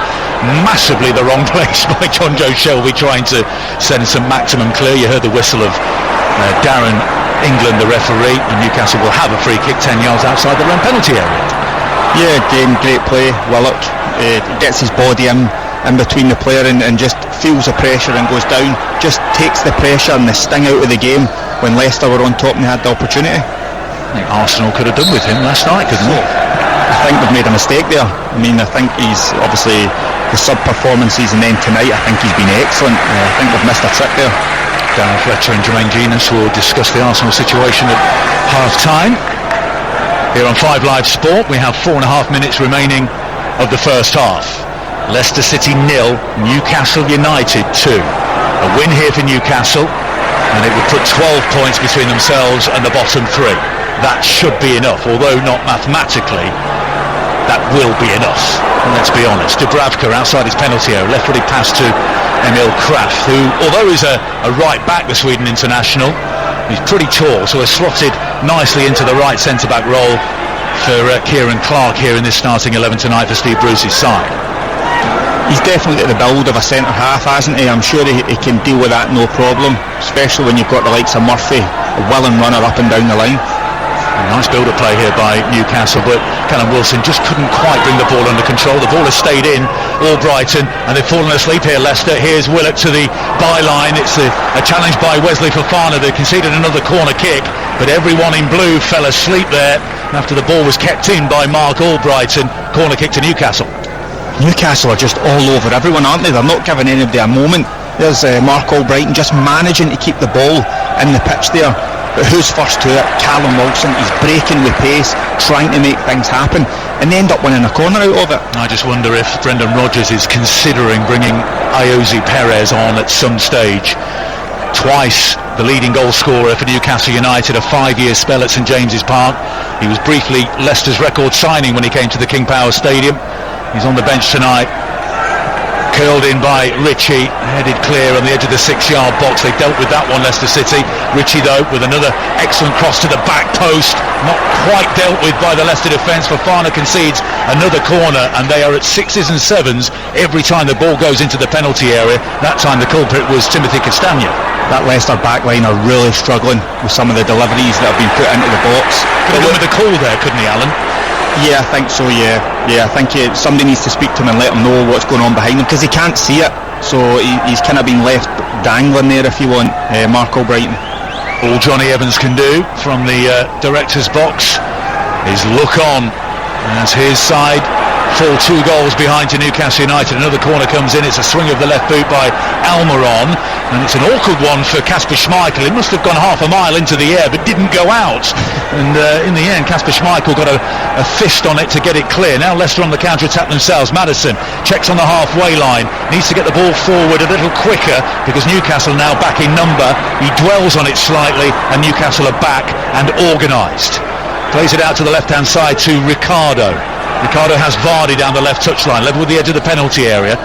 massively the wrong place by John Joe Shelby, trying to send Saint-Maximin clear. You heard the whistle of Darren England, the referee, and Newcastle will have a free kick 10 yards outside their own penalty area. Yeah, again, great play. Willock gets his body in between the player and just feels the pressure and goes down. Just takes the pressure and the sting out of the game when Leicester were on top and they had the opportunity. I think Arsenal could have done with him last night, couldn't they? I think they've made a mistake there. I mean, I think he's obviously the sub-performances, and then tonight I think he's been excellent. I think they've missed a trick there. Darren Fletcher and Jermaine Genius will discuss the Arsenal situation at half-time. Here on 5 Live Sport, we have 4.5 minutes remaining of the first half. Leicester City 0, Newcastle United 2. A win here for Newcastle, and it would put 12 points between themselves and the bottom 3. That should be enough, although not mathematically. That will be enough. And let's be honest, Dubravka outside his penalty area, left-footed pass to Emil Kraft, who, although he's a right back, the Sweden international, he's pretty tall, so has slotted nicely into the right centre-back role for Kieran Clark here in this starting 11 tonight for Steve Bruce's side. He's definitely got the build of a centre-half, hasn't he? I'm sure he can deal with that no problem, especially when you've got the likes of Murphy, a willing runner up and down the line. A nice build-up play here by Newcastle, but Callum Wilson just couldn't quite bring the ball under control. The ball has stayed in Albrighton, and they've fallen asleep here, Leicester. Here's Willock to the byline. It's a challenge by Wesley Fofana. They conceded another corner kick, but everyone in blue fell asleep there after the ball was kept in by Mark Albrighton. Corner kick to Newcastle. Newcastle are just all over everyone, aren't they? They're not giving anybody a moment. There's Mark Albrighton just managing to keep the ball in the pitch there. But who's first to it? Callum Wilson. He's breaking with pace, trying to make things happen, and they end up winning a corner out of it. I just wonder if Brendan Rodgers is considering bringing Ayoze Perez on at some stage. Twice the leading goal scorer for Newcastle United, a 5-year spell at St James's Park. He was briefly Leicester's record signing when he came to the King Power Stadium. He's on the bench tonight. Curled in by Ritchie, headed clear on the edge of the 6-yard box. They dealt with that one, Leicester City. Ritchie, though, with another excellent cross to the back post, not quite dealt with by the Leicester defence. Fofana concedes another corner, and they are at 6s and 7s every time the ball goes into the penalty area. That time the culprit was Timothy Castagna. That Leicester backline are really struggling with some of the deliveries that have been put into the box. Could have done with the call there, couldn't he, Alan? Yeah, I think so, yeah, I think somebody needs to speak to him and let him know what's going on behind him, because he can't see it, so he's kind of been left dangling there, if you want, Mark Albrighton. All Johnny Evans can do from the director's box is look on as his side fall 2 goals behind to Newcastle United. Another corner comes in. It's a swing of the left boot by Almiron, and it's an awkward one for Kasper Schmeichel. It must have gone half a mile into the air but didn't go out, and in the end Kasper Schmeichel got a fist on it to get it clear. Now Leicester on the counter-attack themselves. Maddison checks on the halfway line, needs to get the ball forward a little quicker because Newcastle now back in number. He dwells on it slightly, and Newcastle are back and organised. Plays it out to the left-hand side to Ricardo. Ricardo has Vardy down the left touchline, level with the edge of the penalty area.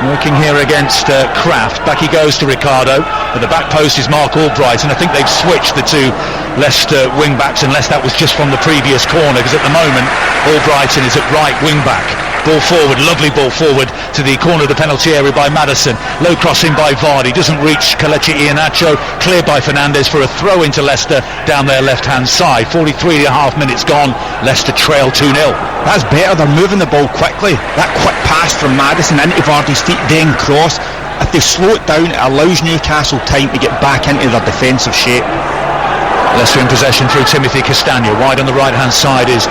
Working here against Kraft. Back he goes to Ricardo. At the back post is Mark Albrighton. I think they've switched the two Leicester wing-backs, unless that was just from the previous corner, because at the moment Albrighton is at right wing-back. Ball forward, lovely ball forward to the corner of the penalty area by Maddison. Low crossing by Vardy, doesn't reach Kelechi Iheanacho. Cleared by Fernandes for a throw into Leicester down their left-hand side. 43 and a half minutes gone. Leicester trail 2-0. That's better, they're moving the ball quickly. That quick pass from Maddison into Vardy's feet, then cross. If they slow it down, it allows Newcastle time to get back into their defensive shape. Leicester in possession through Timothy Castagna. Wide on the right-hand side is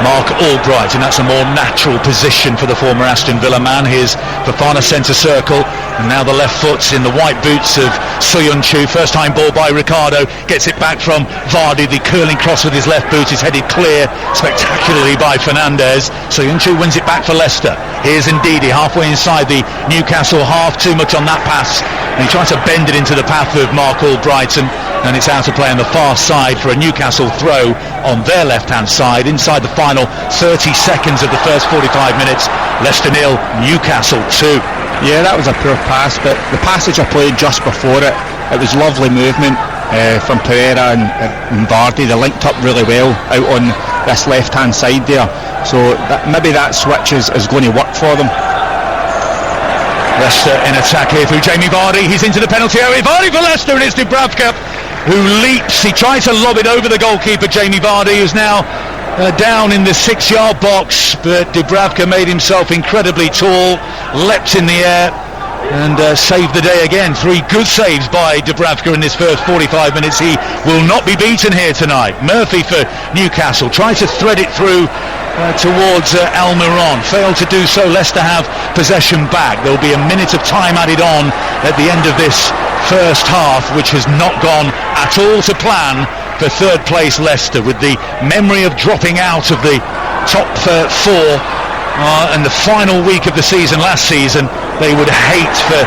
Mark Albright, and that's a more natural position for the former Aston Villa man. Here's Fofana centre circle, and now the left foot's in the white boots of Soyuncu. First time ball by Ricardo, gets it back from Vardy. The curling cross with his left boot is headed clear spectacularly by Fernandes. Soyuncu wins it back for Leicester. Here's Ndidi halfway inside the Newcastle half. Too much on that pass, and he tries to bend it into the path of Mark Albrighton, and it's out of play on the far side for a Newcastle throw on their left-hand side. Inside the final 30 seconds of the first 45 minutes, Leicester 0, Newcastle 2. Yeah, that was a poor pass, but the passage I played just before it was lovely movement from Pereira and Vardy. They linked up really well out on this left-hand side there, so maybe that switch is going to work for them. Leicester in attack here through Jamie Vardy. He's into the penalty area. Vardy for Leicester, and it's Dubravka who leaps. He tries to lob it over the goalkeeper, Jamie Vardy, who's now down in the 6-yard box, but Dubravka made himself incredibly tall, leapt in the air, and saved the day again. 3 good saves by Dubravka in this first 45 minutes. He will not be beaten here tonight. Murphy for Newcastle tried to thread it through towards Almiron, failed to do so. Leicester have possession back. There will be a minute of time added on at the end of this first half, which has not gone at all to plan for third place Leicester, with the memory of dropping out of the top 4 in the final week of the season last season. They would hate for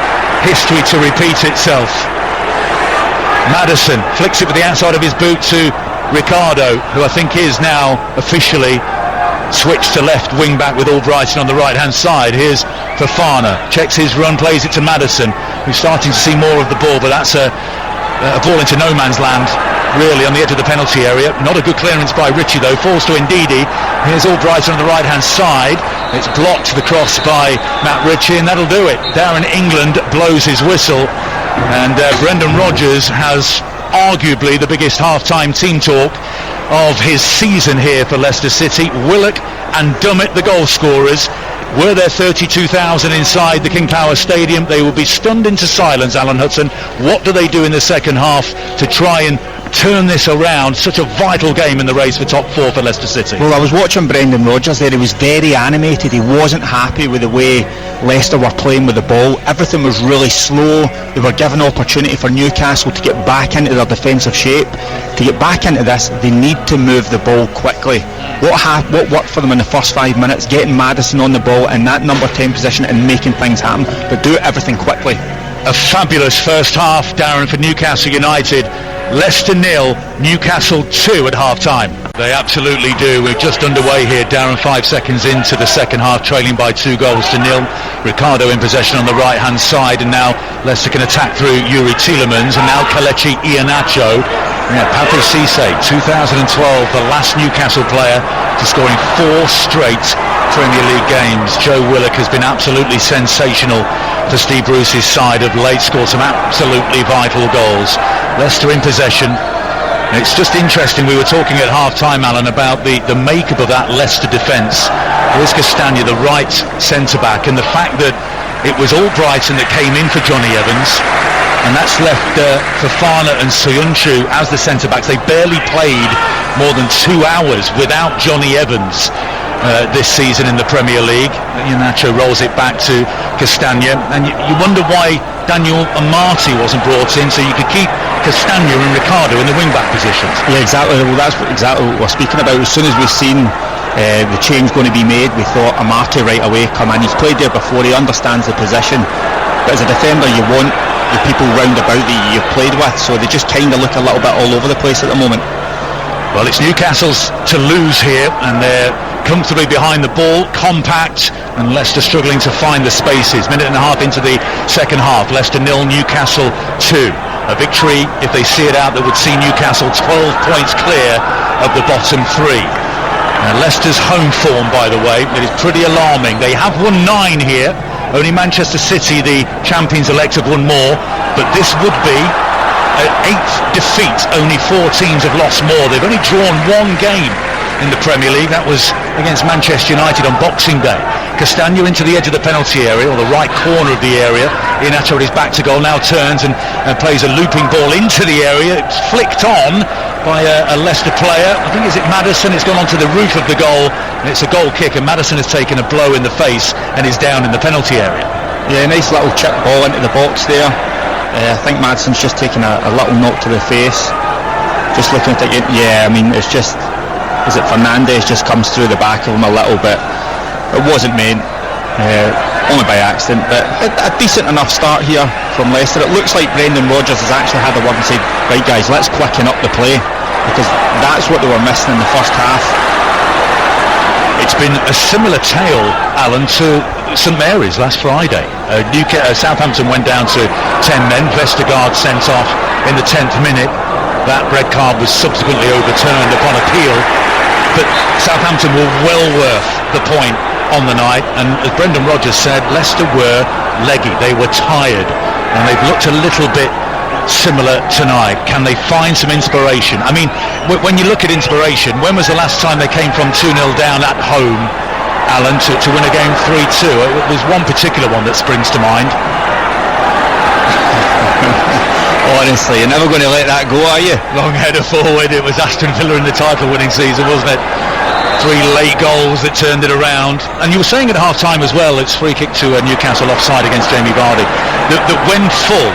history to repeat itself. Maddison flicks it with the outside of his boot to Ricardo, who I think is now officially switched to left wing back with Albrighton on the right hand side. Here's Fofana, checks his run, plays it to Maddison, who's starting to see more of the ball, but that's a ball into no man's land really on the edge of the penalty area. Not a good clearance by Ritchie though. Falls to Ndidi. Here's Albrighton on the right hand side. It's blocked, the cross by Matt Ritchie, and that'll do it. Darren England blows his whistle, and Brendan Rodgers has arguably the biggest half-time team talk of his season here for Leicester City. Willock and Dummett, the goal scorers. Were there 32,000 inside the King Power Stadium, they would be stunned into silence, Alan Hudson. What do they do in the second half to try and turn this around? Such a vital game in the race for top four for Leicester City. Well, I was watching Brendan Rodgers there. He was very animated. He wasn't happy with the way Leicester were playing with the ball. Everything was really slow. They were given opportunity for Newcastle to get back into their defensive shape. To get back into this, they need to move the ball quickly. What worked for them in the first 5 minutes? Getting Maddison on the ball in that number 10 position and making things happen, but do everything quickly. A fabulous first half, Darren, for Newcastle United. Leicester 0, Newcastle 2 at half-time. They absolutely do. We're just underway here, Darren, 5 seconds into the second half, trailing by 2 goals to 0. Ricardo in possession on the right-hand side, and now Leicester can attack through Yuri Tielemans, and now Kelechi Iheanacho. Yeah, Pathé Cissé, 2012, the last Newcastle player to scoring 4 straight Premier League games. Joe Willock has been absolutely sensational for Steve Bruce's side of late, scored some absolutely vital goals. Leicester in possession. It's just interesting, we were talking at half-time, Alan, about the makeup of that Leicester defence. Here's Castagna, the right centre-back, and the fact that it was Albrighton that came in for Johnny Evans, and that's left Fofana and Soyuncu as the centre-backs. They barely played more than 2 hours without Johnny Evans this season in the Premier League. Iheanacho rolls it back to Castagna, and you wonder why Daniel Amati wasn't brought in, so you could keep Castagna and Ricardo in the wing-back positions. Yeah, exactly. Well, that's exactly what we're speaking about. As soon as we've seen the change going to be made, we thought Amati right away come in. He's played there before, he understands the position, but as a defender you want the people round about that you've played with, so they just kind of look a little bit all over the place at the moment. Well, it's Newcastle's to lose here, and they're comfortably behind the ball, compact, and Leicester struggling to find the spaces. Minute and a half into the second half, Leicester 0, Newcastle 2. A victory, if they see it out, that would see Newcastle 12 points clear of the bottom 3. Leicester's home form, by the way, it is pretty alarming. They have won 9 here. Only Manchester City, the champions-elect, have won more, but this would be an 8th defeat. Only 4 teams have lost more. They've only drawn 1 game in the Premier League. That was against Manchester United on Boxing Day. Castagna into the edge of the penalty area, or the right corner of the area. Iheanacho is back to goal, now turns and plays a looping ball into the area. It's flicked on by a Leicester player. I think, is it Maddison? It's gone onto the roof of the goal, and it's a goal kick, and Maddison has taken a blow in the face and is down in the penalty area. Yeah, nice little chip ball into the box there. I think Maddison's just taken a little knock to the face. Just looking at it, yeah, I mean, it's just, is it Fernandes just comes through the back of him a little bit. It wasn't meant, only by accident, but a decent enough start here from Leicester. It looks like Brendan Rodgers has actually had a word and said, right guys, let's quicken up the play, because that's what they were missing in the first half. It's been a similar tale, Alan, to St Mary's last Friday. Southampton went down to 10 men. Vestergaard sent off in the 10th minute. That red card was subsequently overturned upon appeal, but Southampton were well worth the point on the night, and as Brendan Rodgers said, Leicester were leggy, they were tired, and they've looked a little bit similar tonight. Can they find some inspiration? I mean, when you look at inspiration, when was the last time they came from 2-0 down at home, Alan, to win a game 3-2? There's one particular one that springs to mind. Honestly, you're never going to let that go, are you? Long header forward. It was Aston Villa in the title winning season, wasn't it? 3 late goals that turned it around. And you were saying at half-time as well, it's free kick to Newcastle offside against Jamie Vardy, that when full,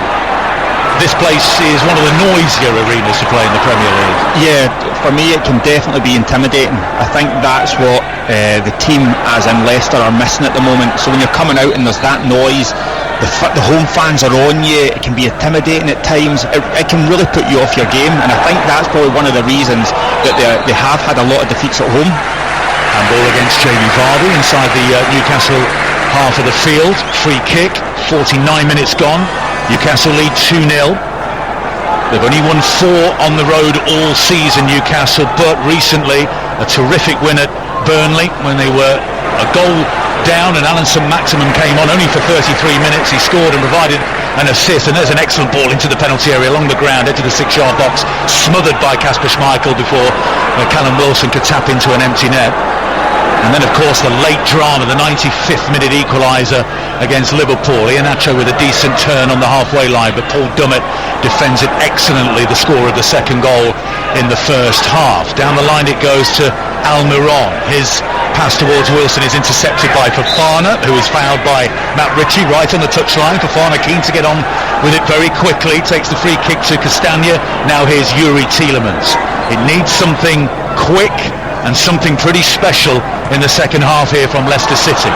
this place is one of the noisier arenas to play in the Premier League. Yeah, for me it can definitely be intimidating. I think that's what the team, as in Leicester, are missing at the moment. So when you're coming out and there's that noise, the home fans are on you, it can be intimidating at times. It can really put you off your game, and I think that's probably one of the reasons that they have had a lot of defeats at home. And ball against Jamie Vardy inside the Newcastle half of the field. Free kick, 49 minutes gone. Newcastle lead 2-0. They've only won 4 on the road all season, Newcastle, but recently a terrific win at Burnley when they were a goal down and Alan St-Maximin came on only for 33 minutes. He scored and provided an assist, and there's an excellent ball into the penalty area along the ground, into the 6-yard box, smothered by Kasper Schmeichel before Callum Wilson could tap into an empty net. And then, of course, the late drama, the 95th minute equaliser against Liverpool. Iheanacho with a decent turn on the halfway line, but Paul Dummett defends it excellently, the score of the second goal in the first half. Down the line it goes to Almiron. His pass towards Wilson is intercepted by Fofana, who is fouled by Matt Ritchie right on the touchline. Fofana keen to get on with it very quickly, takes the free kick to Castagna. Now here's Yuri Tielemans. It needs something quick and something pretty special in the second half here from Leicester City.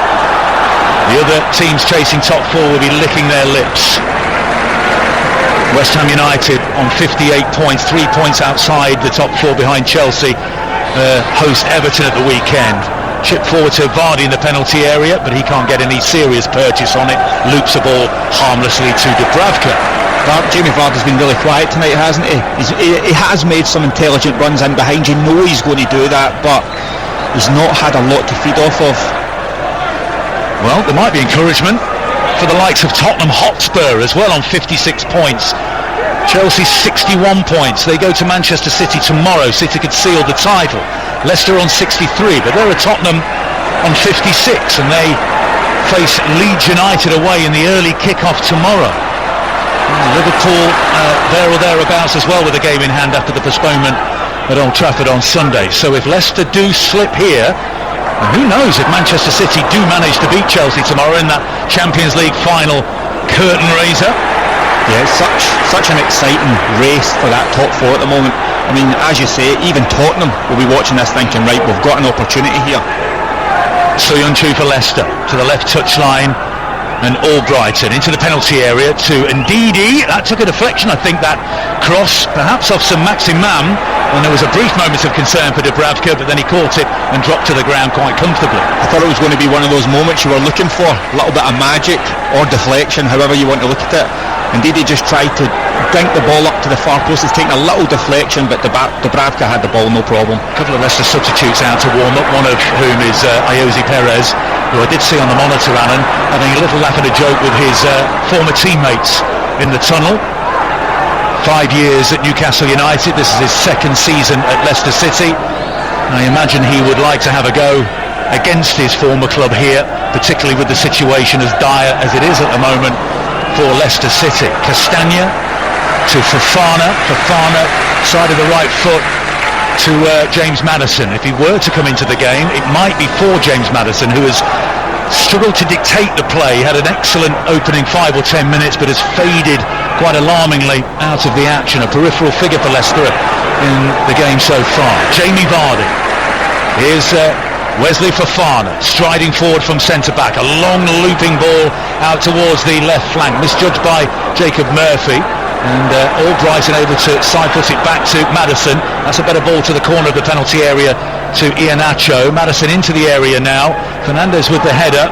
The other teams chasing top four will be licking their lips. West Ham United on 58 points, 3 points outside the top four behind Chelsea, host Everton at the weekend. Chip forward to Vardy in the penalty area, but he can't get any serious purchase on it. Loops the ball harmlessly to Dubravka. Jamie Vardy's been really quiet tonight, hasn't he? He has made some intelligent runs in behind. You know he's going to do that, but he's not had a lot to feed off of. Well, there might be encouragement for the likes of Tottenham Hotspur as well on 56 points. Chelsea 61 points. They go to Manchester City tomorrow. City could seal the title. Leicester on 63, but there are Tottenham on 56, and they face Leeds United away in the early kick-off tomorrow. Liverpool there or thereabouts as well with a game in hand after the postponement at Old Trafford on Sunday. So if Leicester do slip here, and who knows if Manchester City do manage to beat Chelsea tomorrow in that Champions League final curtain raiser. Yeah, it's such an exciting race for that top four at the moment. I mean, as you say, even Tottenham will be watching this thinking, right, we've got an opportunity here. Soyuncu for Leicester to the left touchline, and Albrighton into the penalty area to Ndidi. That took a deflection, I think, that cross, perhaps off some Maximam, and there was a brief moment of concern for Dubravka, but then he caught it and dropped to the ground quite comfortably. I thought it was going to be one of those moments you were looking for, a little bit of magic or deflection, however you want to look at it. Ndidi just tried to dink the ball up to the far post. It's taken a little deflection, but Dubravka had the ball, no problem. A couple of Leicester substitutes out to warm up, one of whom is Ayoze Perez, who I did see on the monitor, Alan, having a little laugh and a joke with his former teammates in the tunnel. 5 years at Newcastle United. This is his second season at Leicester City. I imagine he would like to have a go against his former club here, particularly with the situation as dire as it is at the moment for Leicester City. Castagna to Fofana, side of the right foot to James Maddison. If he were to come into the game, it might be for James Maddison, who has struggled to dictate the play. He had an excellent opening 5 or 10 minutes, but has faded quite alarmingly out of the action. A peripheral figure for Leicester in the game so far. Jamie Vardy. Here's Wesley Fofana striding forward from centre-back. A long looping ball out towards the left flank, misjudged by Jacob Murphy. And Albrighton able to side-foot it back to Maddison. That's a better ball to the corner of the penalty area to Iheanacho. Maddison into the area now. Fernandes with the header.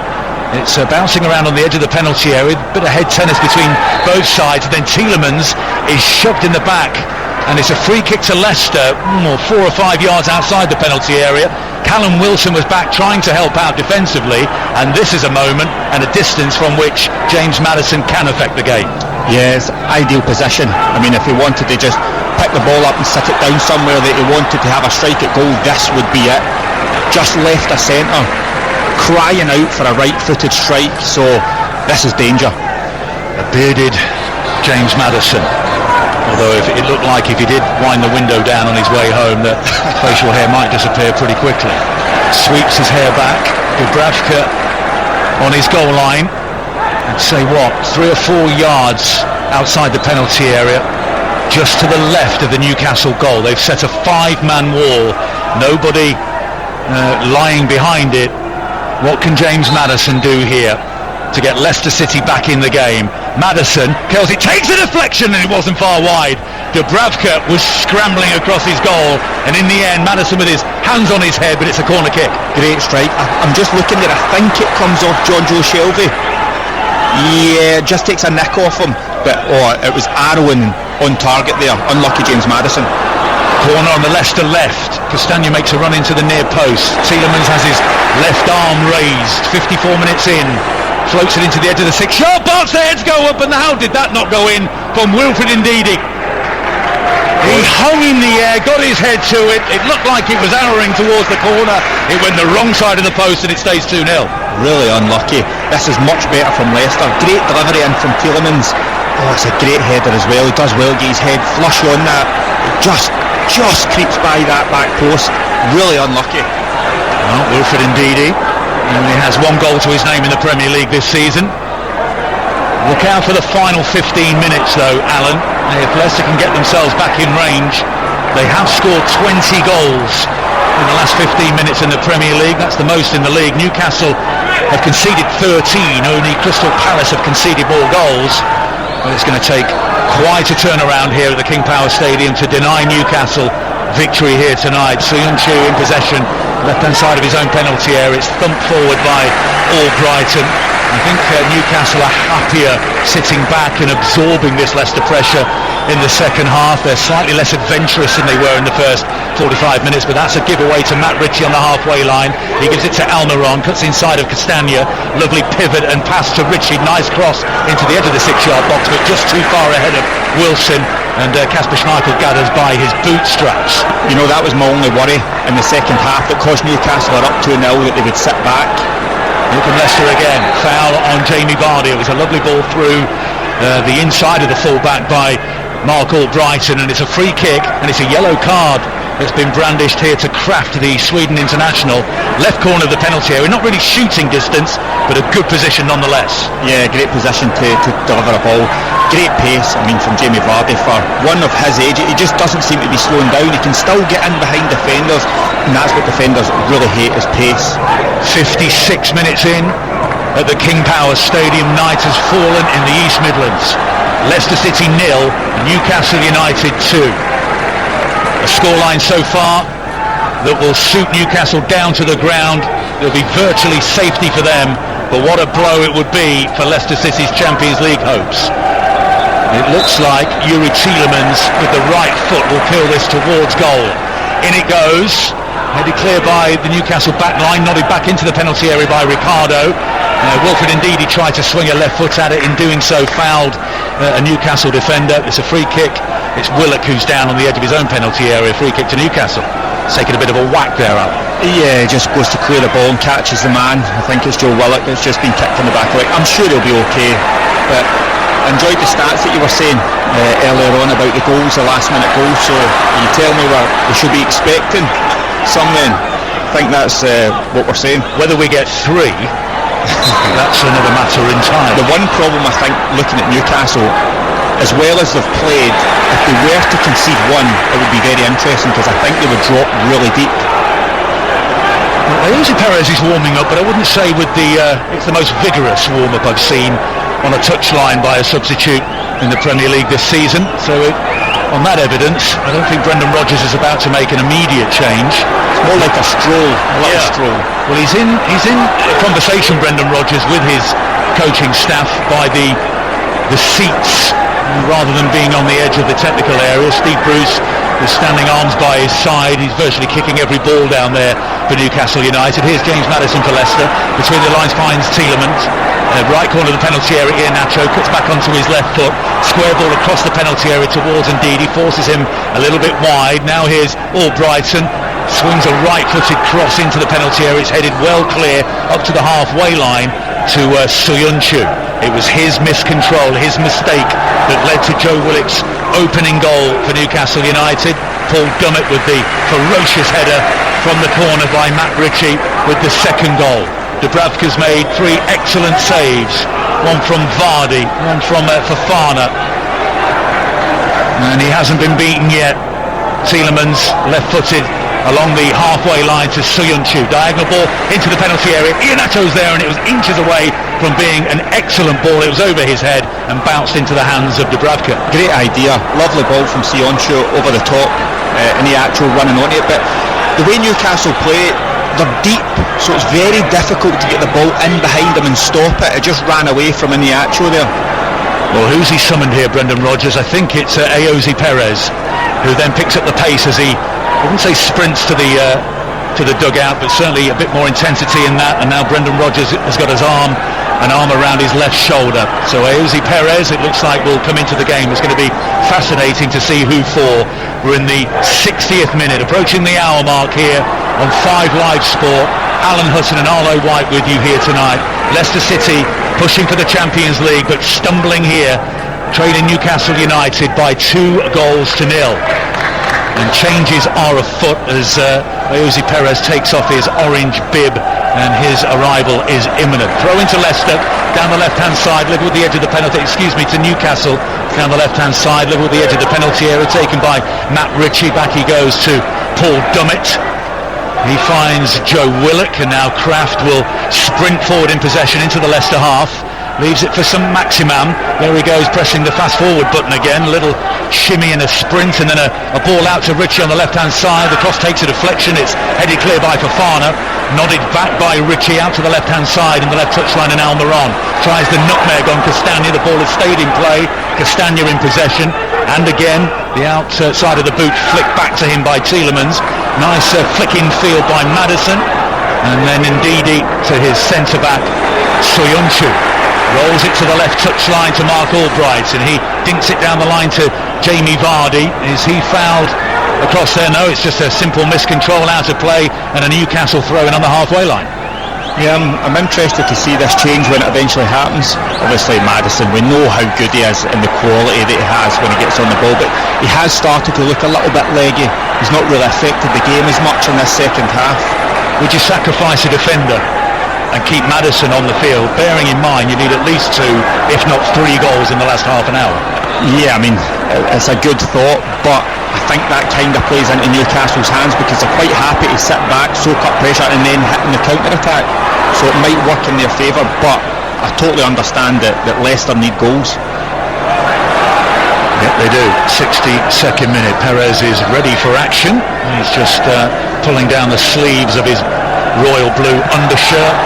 It's bouncing around on the edge of the penalty area. Bit of head tennis between both sides. Then Tielemans is shoved in the back. And it's a free kick to Leicester, 4 or 5 yards outside the penalty area. Callum Wilson was back trying to help out defensively, and this is a moment and a distance from which James Maddison can affect the game. Yes, ideal position. I mean, if he wanted to just pick the ball up and sit it down somewhere that he wanted to have a strike at goal, this would be it. Just left of centre, crying out for a right-footed strike, so this is danger. A bearded James Maddison. Although it looked like if he did wind the window down on his way home, that facial hair might disappear pretty quickly. Sweeps his hair back. Dubravka on his goal line. And say what, 3 or 4 yards outside the penalty area, just to the left of the Newcastle goal. They've set a 5-man wall. Nobody lying behind it. What can James Maddison do here to get Leicester City back in the game? Maddison kills it, takes a deflection, and it wasn't far wide. Dubravka was scrambling across his goal, and in the end Maddison with his hands on his head, but it's a corner kick. Great strike. I'm just looking there, I think it comes off John Joe Shelvey. Yeah, just takes a nick off him, but it was arrowing on target there. Unlucky James Maddison. Corner on the Leicester left. Castagna makes a run into the near post. Tielemans has his left arm raised. 54 minutes in. Floats it into the edge of the 6-yard box. The heads go up, and how did that not go in from Wilfred Ndidi? He hung in the air, got his head to it. It looked like it was arrowing towards the corner. It went the wrong side of the post and it stays 2-0. Really unlucky. This is much better from Leicester. Great delivery in from Tielemans. Oh, it's a great header as well. He does well, get his head flush on that. It just creeps by that back post. Really unlucky. Well, Wilfred Ndidi only has 1 goal to his name in the Premier League this season. Look out for the final 15 minutes though, Alan. If Leicester can get themselves back in range, they have scored 20 goals in the last 15 minutes in the Premier League. That's the most in the league. Newcastle have conceded 13, only Crystal Palace have conceded more goals. But it's going to take quite a turnaround here at the King Power Stadium to deny Newcastle victory here tonight. Soyuncu in possession, left-hand side of his own penalty area. It's thumped forward by Albrighton. I think Newcastle are happier sitting back and absorbing this Leicester pressure in the second half. They're slightly less adventurous than they were in the first 45 minutes, but that's a giveaway to Matt Ritchie on the halfway line. He gives it to Almiron, cuts inside of Castagna, lovely pivot and pass to Ritchie, nice cross into the edge of the 6-yard box, but just too far ahead of Wilson, and Kasper Schmeichel gathers by his bootstraps. You know, that was my only worry in the second half, that caused Newcastle are up 2-0, that they would sit back. Look at Leicester again, foul on Jamie Vardy. It was a lovely ball through the inside of the full-back by Mark Albrighton, and it's a free kick and it's a yellow card that's been brandished here to Kraft, the Sweden international. Left corner of the penalty area, not really shooting distance, but a good position nonetheless. Yeah, great position to deliver a ball. Great pace, I mean, from Jamie Vardy for one of his age. He just doesn't seem to be slowing down. He can still get in behind defenders, and that's what defenders really hate, is pace. 56 minutes in at the King Power Stadium, night has fallen in the East Midlands. Leicester City 0, Newcastle United 2. A scoreline so far that will suit Newcastle down to the ground. There'll be virtually safety for them, but what a blow it would be for Leicester City's Champions League hopes. It looks like Yuri Tielemans with the right foot will kill this towards goal. In it goes, headed clear by the Newcastle back line, nodded back into the penalty area by Ricardo. Wilfred Ndidi tried to swing a left foot at it, in doing so fouled a Newcastle defender. It's a free kick. It's Willock who's down on the edge of his own penalty area. Free kick to Newcastle. It's taking a bit of a whack there, Alan. Yeah, he just goes to clear the ball and catches the man. I think it's Joe Willock that's just been kicked in the back of it. I'm sure he'll be okay, but I enjoyed the stats that you were saying earlier on about the goals, the last minute goals. So you tell me we should be expecting some then. I think that's what we're saying. Whether we get 3, that's another matter in time. The one problem I think looking at Newcastle, as well as they've played, if they were to concede 1, it would be very interesting, because I think they would drop really deep. Jose Perez is warming up, but I wouldn't say with it's the most vigorous warm-up I've seen on a touchline by a substitute in the Premier League this season. So on that evidence, I don't think Brendan Rodgers is about to make an immediate change. It's more like a stroll, a stroll. Well, he's in a conversation, Brendan Rodgers, with his coaching staff by the seats, rather than being on the edge of the technical area. Steve Bruce is standing arms by his side. He's virtually kicking every ball down there for Newcastle United. Here's James Maddison for Leicester. Between the lines finds Tielemans. Right corner of the penalty area, Iheanacho cuts back onto his left foot. Square ball across the penalty area towards Ndidi. Forces him a little bit wide. Now here's Albrighton. Swings a right-footed cross into the penalty area. It's headed well clear up to the halfway line to Soyuncu. It was his miscontrol, his mistake, that led to Joe Willock's opening goal for Newcastle United. Paul Dummett with the ferocious header from the corner by Matt Ritchie with the second goal. Dubravka's made 3 excellent saves, one from Vardy, one from Fofana, and he hasn't been beaten yet. Tielemans left-footed along the halfway line to Soyuncu. Diagonal ball into the penalty area. Iheanacho's there, and it was inches away from being an excellent ball. It was over his head and bounced into the hands of Dubravka. Great idea. Lovely ball from Soyuncu over the top. Iheanacho running on it. But the way Newcastle play, they're deep, so it's very difficult to get the ball in behind them and stop it. It just ran away from Iheanacho there. Well, who's he summoned here, Brendan Rodgers? I think it's Jose Perez, who then picks up the pace as he, I wouldn't say sprints to the dugout, but certainly a bit more intensity in that. And now Brendan Rodgers has got his arm an arm around his left shoulder. So Jose Perez, it looks like, will come into the game. It's going to be fascinating to see who for. We're in the 60th minute, approaching the hour mark here on 5 Live Sport. Alan Hutton and Arlo White with you here tonight. Leicester City pushing for the Champions League, but stumbling here, trailing Newcastle United by 2-0. And changes are afoot as Jose Perez takes off his orange bib, and his arrival is imminent. Throw into Leicester, down the left-hand side, level with the edge of the penalty, to Newcastle, down the left-hand side, level with the edge of the penalty area, taken by Matt Ritchie. Back he goes to Paul Dummett. He finds Joe Willock, and now Kraft will sprint forward in possession into the Leicester half. Leaves it for some Maximam. There he goes, pressing the fast forward button again. A little shimmy and a sprint, and then a ball out to Ritchie on the left hand side. The cross takes a deflection. It's headed clear by Fofana. Nodded back by Ritchie out to the left hand side in the left touchline, and Almiron tries the nutmeg on Castagna. The ball has stayed in play. Castagna in possession, and again the outside of the boot flicked back to him by Tielemans. Nice flicking field by Maddison, and then Ndidi to his centre back Soyuncu. Rolls it to the left touchline to Mark Albright, and he dinks it down the line to Jamie Vardy. Is he fouled across there? No, it's just a simple miscontrol out of play, and a Newcastle throw-in on the halfway line. Yeah, I'm interested to see this change when it eventually happens. Obviously Maddison, we know how good he is and the quality that he has when he gets on the ball, but he has started to look a little bit leggy. He's not really affected the game as much in this second half. Would you sacrifice a defender and keep Maddison on the field, bearing in mind you need at least 2, if not 3 goals in the last half an hour? Yeah, I mean, it's a good thought, but I think that kind of plays into Newcastle's hands, because they're quite happy to sit back, soak up pressure, and then hit in the counter-attack. So it might work in their favour, but I totally understand that Leicester need goals. Yep, they do. 62nd minute. Perez is ready for action. He's just pulling down the sleeves of his royal blue undershirt,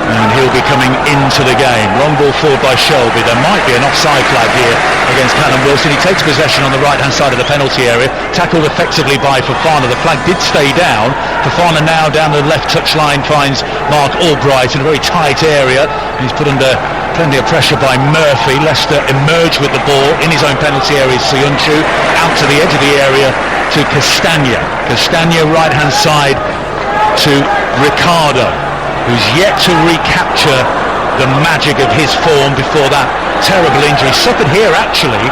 and he'll be coming into the game. Long ball forward by Shelby. There might be an offside flag here against Callum Wilson. He takes possession on the right hand side of the penalty area, tackled effectively by Fofana. The flag did stay down. Fofana now down the left touchline finds Mark Albright in a very tight area. He's put under plenty of pressure by Murphy. Leicester emerge with the ball in his own penalty area. Soyuncu out to the edge of the area to Castagna. Castagna right hand side to Ricardo, who's yet to recapture the magic of his form before that terrible injury. Suffered here actually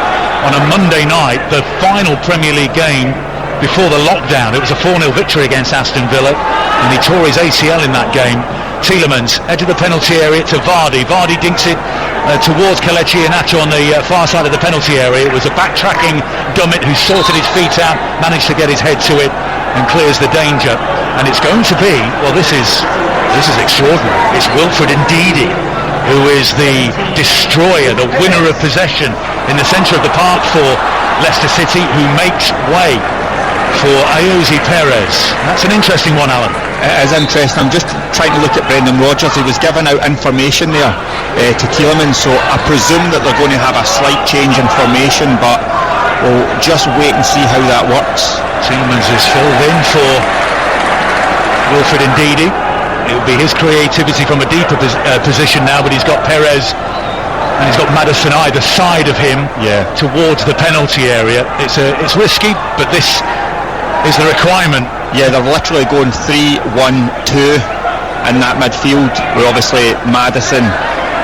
on a Monday night, the final Premier League game before the lockdown. It was a 4-0 victory against Aston Villa, and he tore his ACL in that game. Tielemans, edge of the penalty area to Vardy. Vardy dinks it towards Kelechi Iheanacho on the far side of the penalty area. It was a backtracking Dummett who sorted his feet out, managed to get his head to it, and clears the danger. And it's going to be, well, this is extraordinary. It's Wilfred Ndidi, who is the destroyer, the winner of possession in the centre of the park for Leicester City, who makes way for Jose Perez. That's an interesting one, Alan. It is interesting. I'm just trying to look at Brendan Rodgers. He was giving out information there to Tielemans, so I presume that they're going to have a slight change in formation, but we'll just wait and see how that works. Tielemans is filled in for Wilfred Ndidi. It will be his creativity from a deeper position now, but he's got Perez and he's got Maddison either side of him towards the penalty area. It's risky, but this is the requirement. Yeah, they're literally going 3-1-2 in that midfield, where obviously Maddison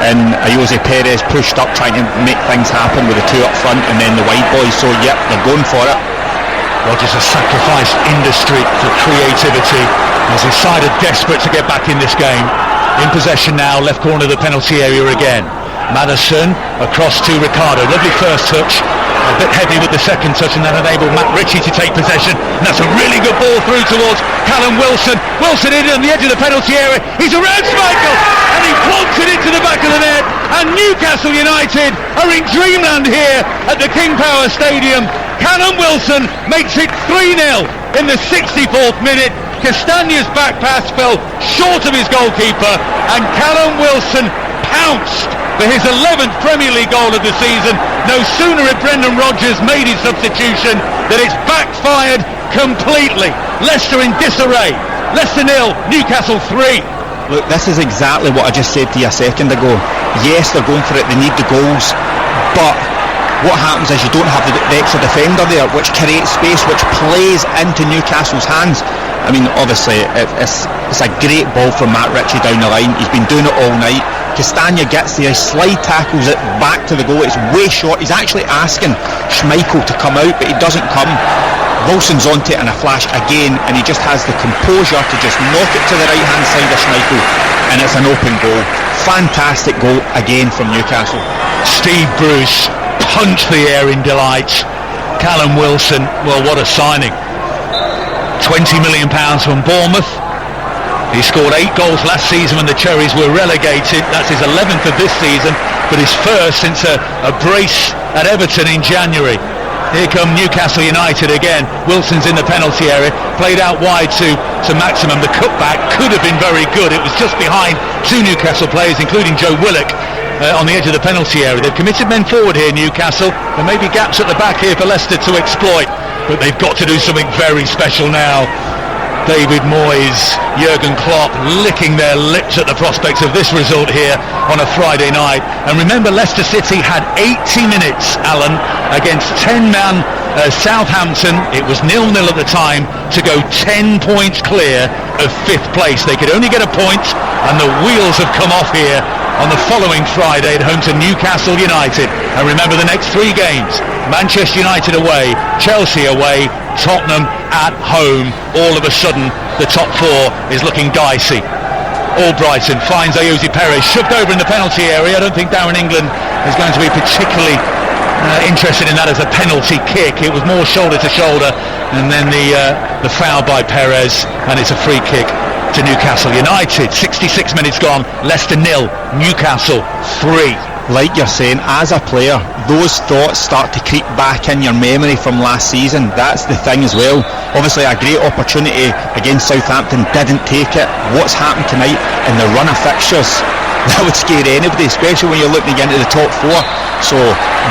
and Jose Perez pushed up trying to make things happen with the 2 up front and then the wide boys. So yep, they're going for it. Rodgers has sacrificed industry for creativity as his side are desperate to get back in this game. In possession now, left corner of the penalty area again. Maddison across to Ricardo. Lovely first touch, a bit heavy with the second touch, and that enabled Matt Ritchie to take possession. And that's a really good ball through towards Callum Wilson. Wilson in on the edge of the penalty area. He's around Schmeichel, and he plonks it into the back of the net. And Newcastle United are in dreamland here at the King Power Stadium. Callum Wilson makes it 3-0 in the 64th minute. Castagna's back pass fell short of his goalkeeper, and Callum Wilson pounced for his 11th Premier League goal of the season. No sooner had Brendan Rodgers made his substitution than it's backfired completely. Leicester in disarray. Leicester 0, Newcastle 3. Look, this is exactly what I just said to you a second ago. Yes, they're going for it, they need the goals, but what happens is you don't have the extra defender there, which creates space, which plays into Newcastle's hands. I mean, obviously, it's a great ball from Matt Ritchie down the line. He's been doing it all night. Castagna gets there, slide tackles it back to the goal. It's way short. He's actually asking Schmeichel to come out, but he doesn't come. Wilson's onto it in a flash again, and he just has the composure to just knock it to the right hand side of Schmeichel, and it's an open goal. Fantastic goal again from Newcastle. Steve Bruce punched the air in delight. Callum Wilson, well, what a signing. £20 million from Bournemouth. He scored 8 goals last season when the Cherries were relegated. That's his 11th of this season, but his first since a brace at Everton in January. Here come Newcastle United again. Wilson's in the penalty area, played out wide to Maximum. The cutback could have been very good. It was just behind 2 Newcastle players, including Joe Willock, on the edge of the penalty area. They've committed men forward here, Newcastle. There may be gaps at the back here for Leicester to exploit, but they've got to do something very special now. David Moyes, Jurgen Klopp licking their lips at the prospects of this result here on a Friday night. And remember, Leicester City had 80 minutes, Alan, against 10-man Southampton. It was 0-0 at the time to go 10 points clear of 5th place. They could only get a point, and the wheels have come off here on the following Friday at home to Newcastle United. And remember the next 3 games: Manchester United away, Chelsea away, Tottenham at home. All of a sudden the top 4 is looking dicey. Albrighton finds Ayoze Perez, shoved over in the penalty area. I don't think Darren England is going to be particularly interested in that as a penalty kick. It was more shoulder to shoulder, and then the foul by Perez, and it's a free kick to Newcastle United. 66 minutes gone, Leicester 0, Newcastle 3. Like you're saying, as a player, those thoughts start to creep back in your memory from last season. That's the thing as well. Obviously a great opportunity against Southampton, didn't take it. What's happened tonight in the run of fixtures? That would scare anybody, especially when you're looking into the top 4. So,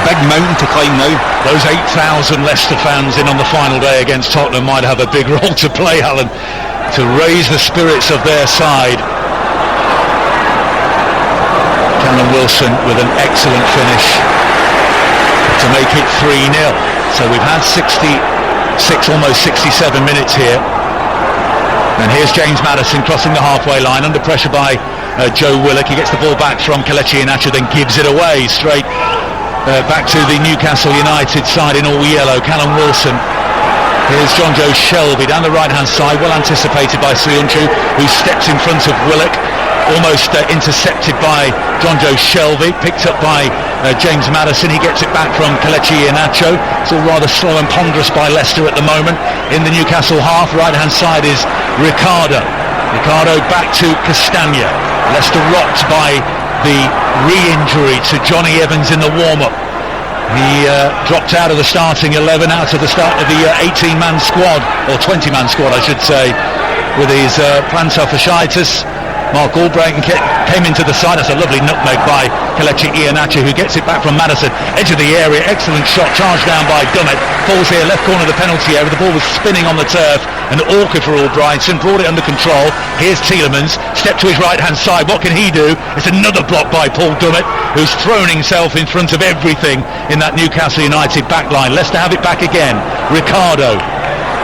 big mountain to climb now. Those 8,000 Leicester fans in on the final day against Tottenham might have a big role to play, Alan, to raise the spirits of their side. Callum Wilson with an excellent finish to make it 3-0. So we've had 66, almost 67 minutes here. And here's James Maddison crossing the halfway line under pressure by Joe Willock. He gets the ball back from Kelechi Iheanacho, then gives it away straight back to the Newcastle United side in all yellow. Callum Wilson. Here's John Joe Shelby down the right hand side, well anticipated by Soyuncu, who steps in front of Willock. Almost intercepted by John Joe Shelby, picked up by James Maddison. He gets it back from Kelechi Iheanacho. It's all rather slow and ponderous by Leicester at the moment. In the Newcastle half, right hand side is Ricardo back to Castagna. Leicester rocked by the re-injury to Johnny Evans in the warm-up. He dropped out of the starting 11, out of the start of the 18-man squad, or 20-man squad I should say, with his plantar fasciitis. Mark Albrighton came into the side. That's a lovely nutmeg by Kelechi Iheanacho, who gets it back from Maddison, edge of the area. Excellent shot, charged down by Dummett. Falls here, left corner of the penalty area. The ball was spinning on the turf, and awkward for Albrighton. Brought it under control. Here's Tielemans, step to his right hand side. What can he do? It's another block by Paul Dummett, who's thrown himself in front of everything in that Newcastle United back line. Leicester have it back again. Ricardo.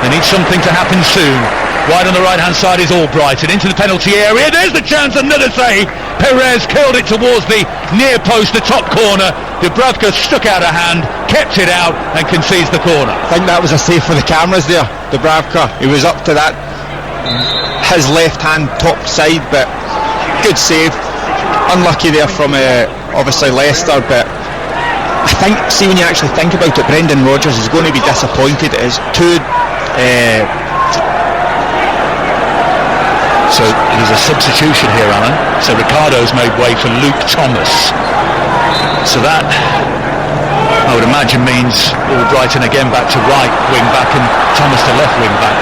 They need something to happen soon. Wide on the right hand side is Albrighton into the penalty area. There's the chance, another save. Perez curled it towards the near post, the top corner. Dubravka stuck out a hand, kept it out, and concedes the corner. I think that was a save for the cameras there. Dubravka, he was up to that, his left hand top side, but good save. Unlucky there from obviously Leicester, but I think, see, when you actually think about it, Brendan Rodgers is going to be disappointed. It's too so there's a substitution here, Alan. So Ricardo's made way for Luke Thomas. So that, I would imagine, means Albrighton again back to right wing back and Thomas to left wing back.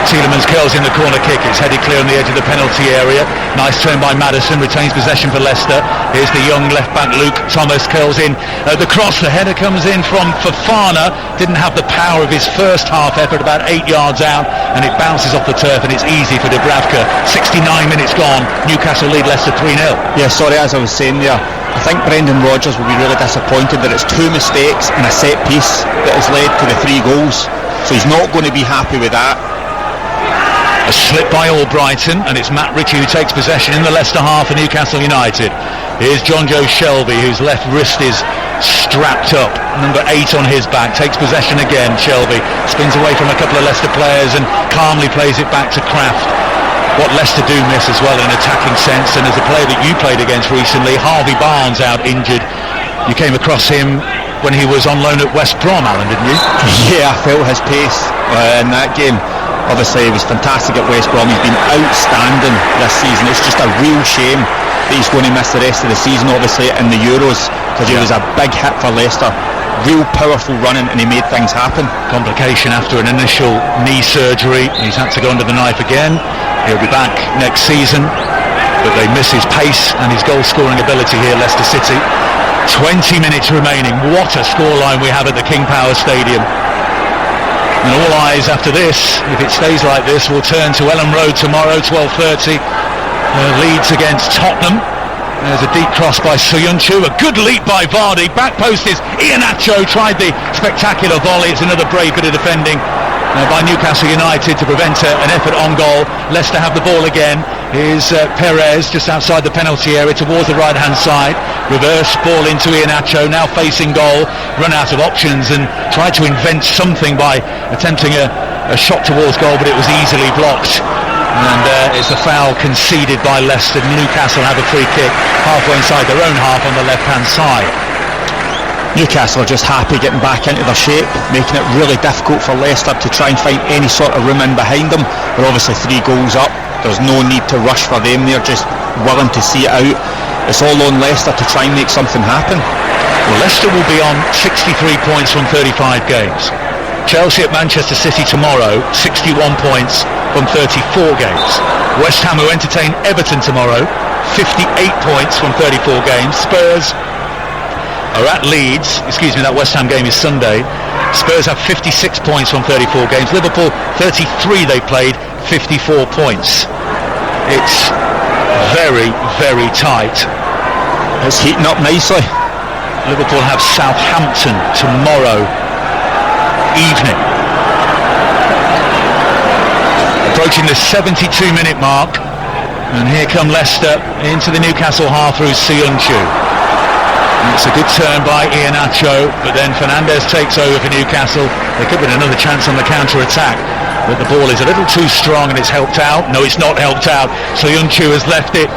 Tielemans curls in the corner kick. It's headed clear on the edge of the penalty area. Nice turn by Maddison, retains possession for Leicester. Here's the young left back Luke Thomas, curls in the cross. The header comes in from Fofana. Didn't have the power of his first half effort, about 8 yards out, and it bounces off the turf, and it's easy for Dubravka. 69 minutes gone. Newcastle lead Leicester 3-0. Yeah, sorry, as I was saying there, I think Brendan Rodgers will be really disappointed that it's 2 mistakes and a set piece that has led to the 3 goals. So he's not going to be happy with that. A slip by Albrighton, and it's Matt Ritchie who takes possession in the Leicester half for Newcastle United. Here's John Joe Shelby, whose left wrist is strapped up. Number 8 on his back, takes possession again. Shelby spins away from a couple of Leicester players and calmly plays it back to Kraft. What Leicester do miss as well in an attacking sense, and as a player that you played against recently, Harvey Barnes out injured. You came across him when he was on loan at West Brom, Alan, didn't you? Yeah, I felt his pace in that game. Obviously he was fantastic at West Brom. He's been outstanding this season. It's just a real shame that he's going to miss the rest of the season, obviously, in the Euros, because he was a big hit for Leicester. Real powerful running, and he made things happen. Complication after an initial knee surgery. He's had to go under the knife again. He'll be back next season, but they miss his pace and his goal scoring ability here, Leicester City. 20 minutes remaining. What a scoreline we have at the King Power Stadium. And all eyes after this, if it stays like this, will turn to Ellen Road tomorrow, 12:30. Leeds against Tottenham. There's a deep cross by Soyuncu, a good leap by Vardy. Back post is Iheanacho, tried the spectacular volley. It's another brave bit of defending by Newcastle United to prevent an effort on goal. Leicester have the ball again. Here's Perez just outside the penalty area towards the right hand side. Reverse ball into Iheanacho, now facing goal. Run out of options and tried to invent something by attempting a shot towards goal, but it was easily blocked. And it's a foul conceded by Leicester. Newcastle have a free kick halfway inside their own half on the left hand side. Newcastle are just happy getting back into their shape, making it really difficult for Leicester to try and find any sort of room in behind them. They're obviously 3 goals up. There's no need to rush for them. They're just willing to see it out. It's all on Leicester to try and make something happen. Well, Leicester will be on 63 points from 35 games. Chelsea at Manchester City tomorrow, 61 points from 34 games. West Ham, who entertain Everton tomorrow, 58 points from 34 games. Spurs are at Leeds. That West Ham game is Sunday. Spurs have 56 points from 34 games. Liverpool, 33 they played, 54 points. It's very, very tight. It's heating up nicely. Liverpool have Southampton tomorrow evening. Approaching the 72-minute mark, and here come Leicester into the Newcastle half through Soyuncu. It's a good turn by Iheanacho, but then Fernandes takes over for Newcastle. There could be another chance on the counter-attack, but the ball is a little too strong and it's helped out. No, it's not helped out. Soyuncu has left it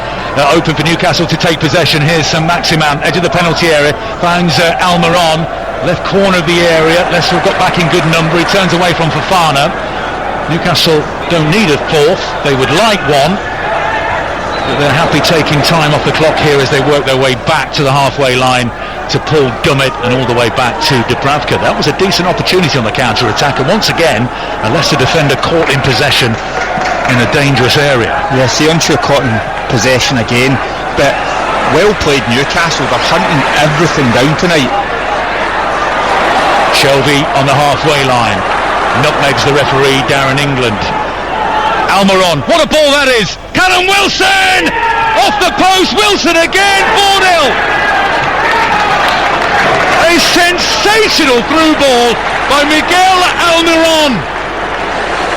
open for Newcastle to take possession. Here's Maximan, edge of the penalty area, finds Almiron, left corner of the area. Leicester have got back in good number. He turns away from Fofana. Newcastle don't need a fourth, they would like one. But they're happy taking time off the clock here as they work their way back to the halfway line to Paul Dummett and all the way back to Dubravka. That was a decent opportunity on the counter-attack, and once again a Leicester defender caught in possession in a dangerous area. Yeah, Soyuncu caught in possession again, but well played Newcastle. They're hunting everything down tonight. Shelby on the halfway line, nutmegs the referee Darren England. Almiron, what a ball that is! Callum Wilson! Off the post, Wilson again, 4-0! A sensational through ball by Miguel Almiron.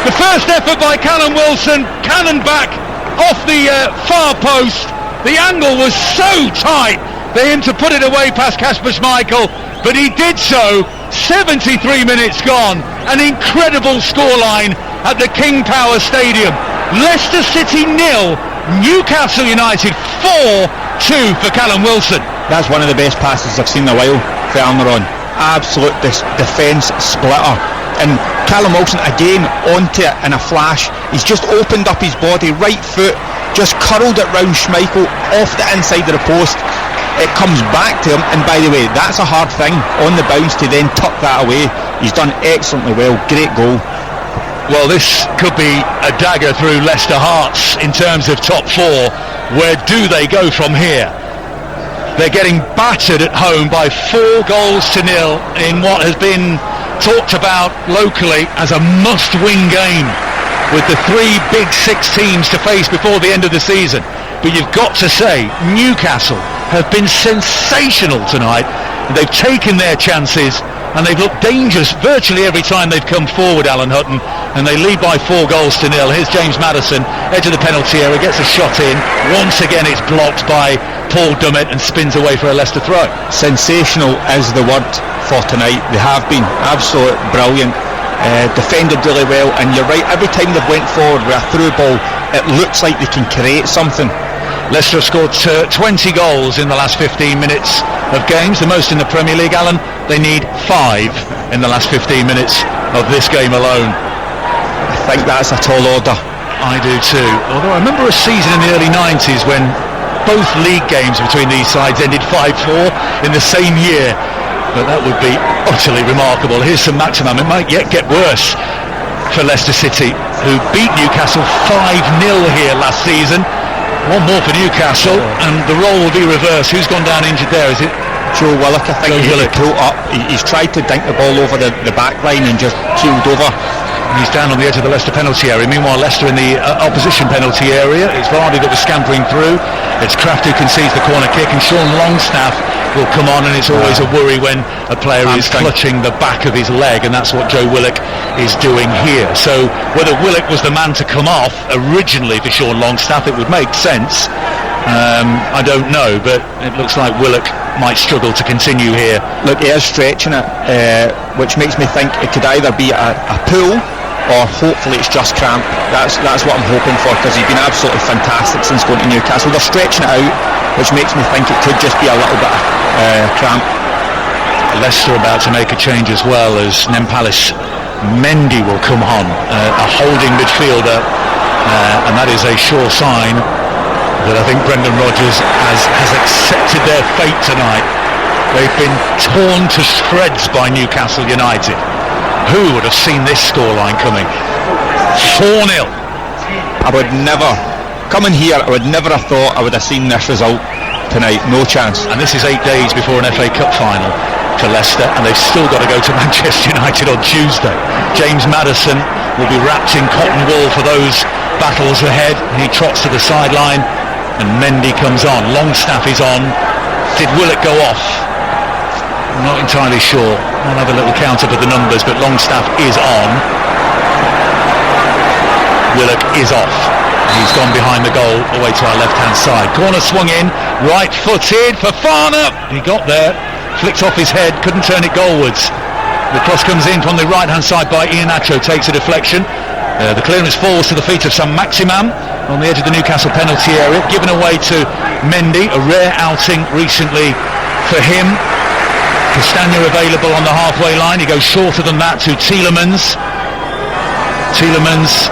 The first effort by Callum Wilson, cannon back off the far post. The angle was so tight for him to put it away past Kasper Schmeichel, but he did so. 73 minutes gone, an incredible scoreline at the King Power Stadium. Leicester City 0, Newcastle United 4-2 for Callum Wilson. That's one of the best passes I've seen in a while for Almiron. Absolute defence splitter. And Callum Wilson again onto it in a flash. He's just opened up his body, right foot, just curled it round Schmeichel off the inside of the post. It comes back to him, and by the way, that's a hard thing on the bounce to then tuck that away. He's done excellently well. Great goal. Well, this could be a dagger through Leicester hearts in terms of top four. Where do they go from here? They're getting battered at home by 4 goals to nil in what has been talked about locally as a must-win game, with the 3 big 6 teams to face before the end of the season. But you've got to say, Newcastle have been sensational tonight. They've taken their chances and they've looked dangerous virtually every time they've come forward, Alan Hutton, and they lead by 4 goals to nil. Here's James Maddison, edge of the penalty area, gets a shot in. Once again it's blocked by Paul Dummett and spins away for a Leicester throw. Sensational is the word for tonight. They have been absolutely brilliant, defended really well, and you're right, every time they've went forward with a through ball it looks like they can create something. Leicester have scored 20 goals in the last 15 minutes of games, the most in the Premier League, Alan. They need 5 in the last 15 minutes of this game alone. I think that's a tall order. I do too, although I remember a season in the early 90s when both league games between these sides ended 5-4 in the same year, but that would be utterly remarkable. Here's some maximum. It might yet get worse for Leicester City, who beat Newcastle 5-0 here last season. One more for Newcastle, and the role will be reversed. Who's gone down injured there? Is it Joe Willock? I think he's pulled up. He's tried to dink the ball over the back line and just keeled over. He's down on the edge of the Leicester penalty area. Meanwhile, Leicester in the opposition penalty area. It's Vardy that was scampering through. It's Kraft who concedes the corner kick, and Sean Longstaff will come on, and it's always a worry when a player is clutching the back of his leg, and that's what Joe Willock is doing here. So whether Willock was the man to come off originally for Sean Longstaff, it would make sense. I don't know, but it looks like Willock might struggle to continue here. Look, he is stretching it, which makes me think it could either be a pull or hopefully it's just cramp. That's what I'm hoping for, because he's been absolutely fantastic since going to Newcastle. They're stretching it out, which makes me think it could just be a little bit of cramp. Leicester about to make a change as well, as Nempalis Mendy will come on, a holding midfielder, and that is a sure sign that I think Brendan Rodgers has accepted their fate tonight. They've been torn to shreds by Newcastle United. Who would have seen this scoreline coming? 4-0. I would never, coming here, I would never have thought I would have seen this result tonight. No chance. And this is 8 days before an FA Cup final for Leicester, and they've still got to go to Manchester United on Tuesday. James Maddison will be wrapped in cotton wool for those battles ahead. He trots to the sideline, and Mendy comes on. Longstaff is on. Did Willock go off? I'm not entirely sure. I'll have a little count up of the numbers, but Longstaff is on. Willock is off. He's gone behind the goal, away to our left-hand side. Corner swung in, right-footed for Fafana. He got there, flicked off his head, couldn't turn it goalwards. The cross comes in from the right-hand side by Iheanacho, takes a deflection. The clearance falls to the feet of Sam Maximam on the edge of the Newcastle penalty area, given away to Mendy, a rare outing recently for him. Castagna available on the halfway line. He goes shorter than that to Tielemans. Tielemans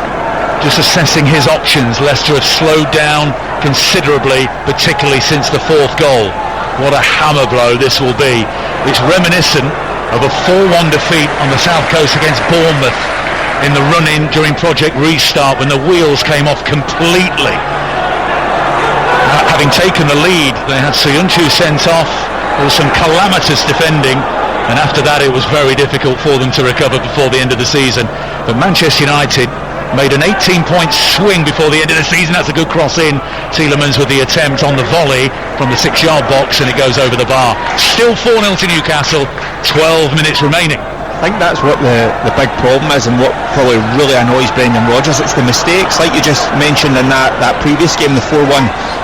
just assessing his options. Leicester have slowed down considerably, particularly since the 4th goal. What a hammer blow this will be. It's reminiscent of a 4-1 defeat on the south coast against Bournemouth in the run-in during Project Restart, when the wheels came off completely. Having taken the lead, they had Soyuncu sent off. There was some calamitous defending, and after that it was very difficult for them to recover before the end of the season. But Manchester United made an 18-point swing before the end of the season. That's a good cross in. Tielemans with the attempt on the volley from the 6-yard box, and it goes over the bar. Still 4-0 to Newcastle, 12 minutes remaining. I think that's what the big problem is, and what probably really annoys Brendan Rodgers. It's the mistakes, like you just mentioned in that previous game, the 4-1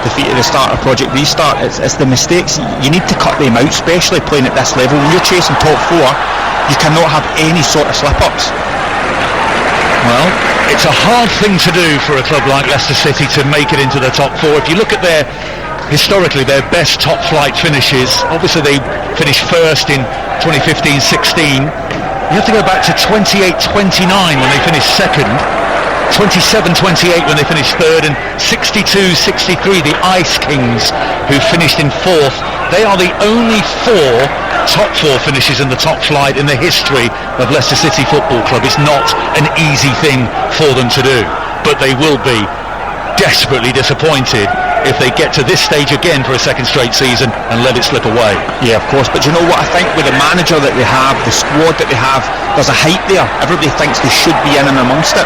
defeat at the start of Project Restart. It's the mistakes. You need to cut them out, especially playing at this level. When you're chasing top 4, you cannot have any sort of slip-ups. Well, it's a hard thing to do for a club like Leicester City to make it into the top 4. If you look at historically their best top flight finishes, obviously they finished first in 2015-16. You have to go back to 28-29 when they finished second, 27-28 when they finished third, and 62-63 the Ice Kings, who finished in fourth. They are the only top four finishes in the top flight in the history of Leicester City Football Club. It's not an easy thing for them to do, but they will be desperately disappointed if they get to this stage again for a second straight season and let it slip away. Yeah, of course, but you know what, I think with the manager that they have, the squad that they have, there's a hype there. Everybody thinks they should be in and amongst it.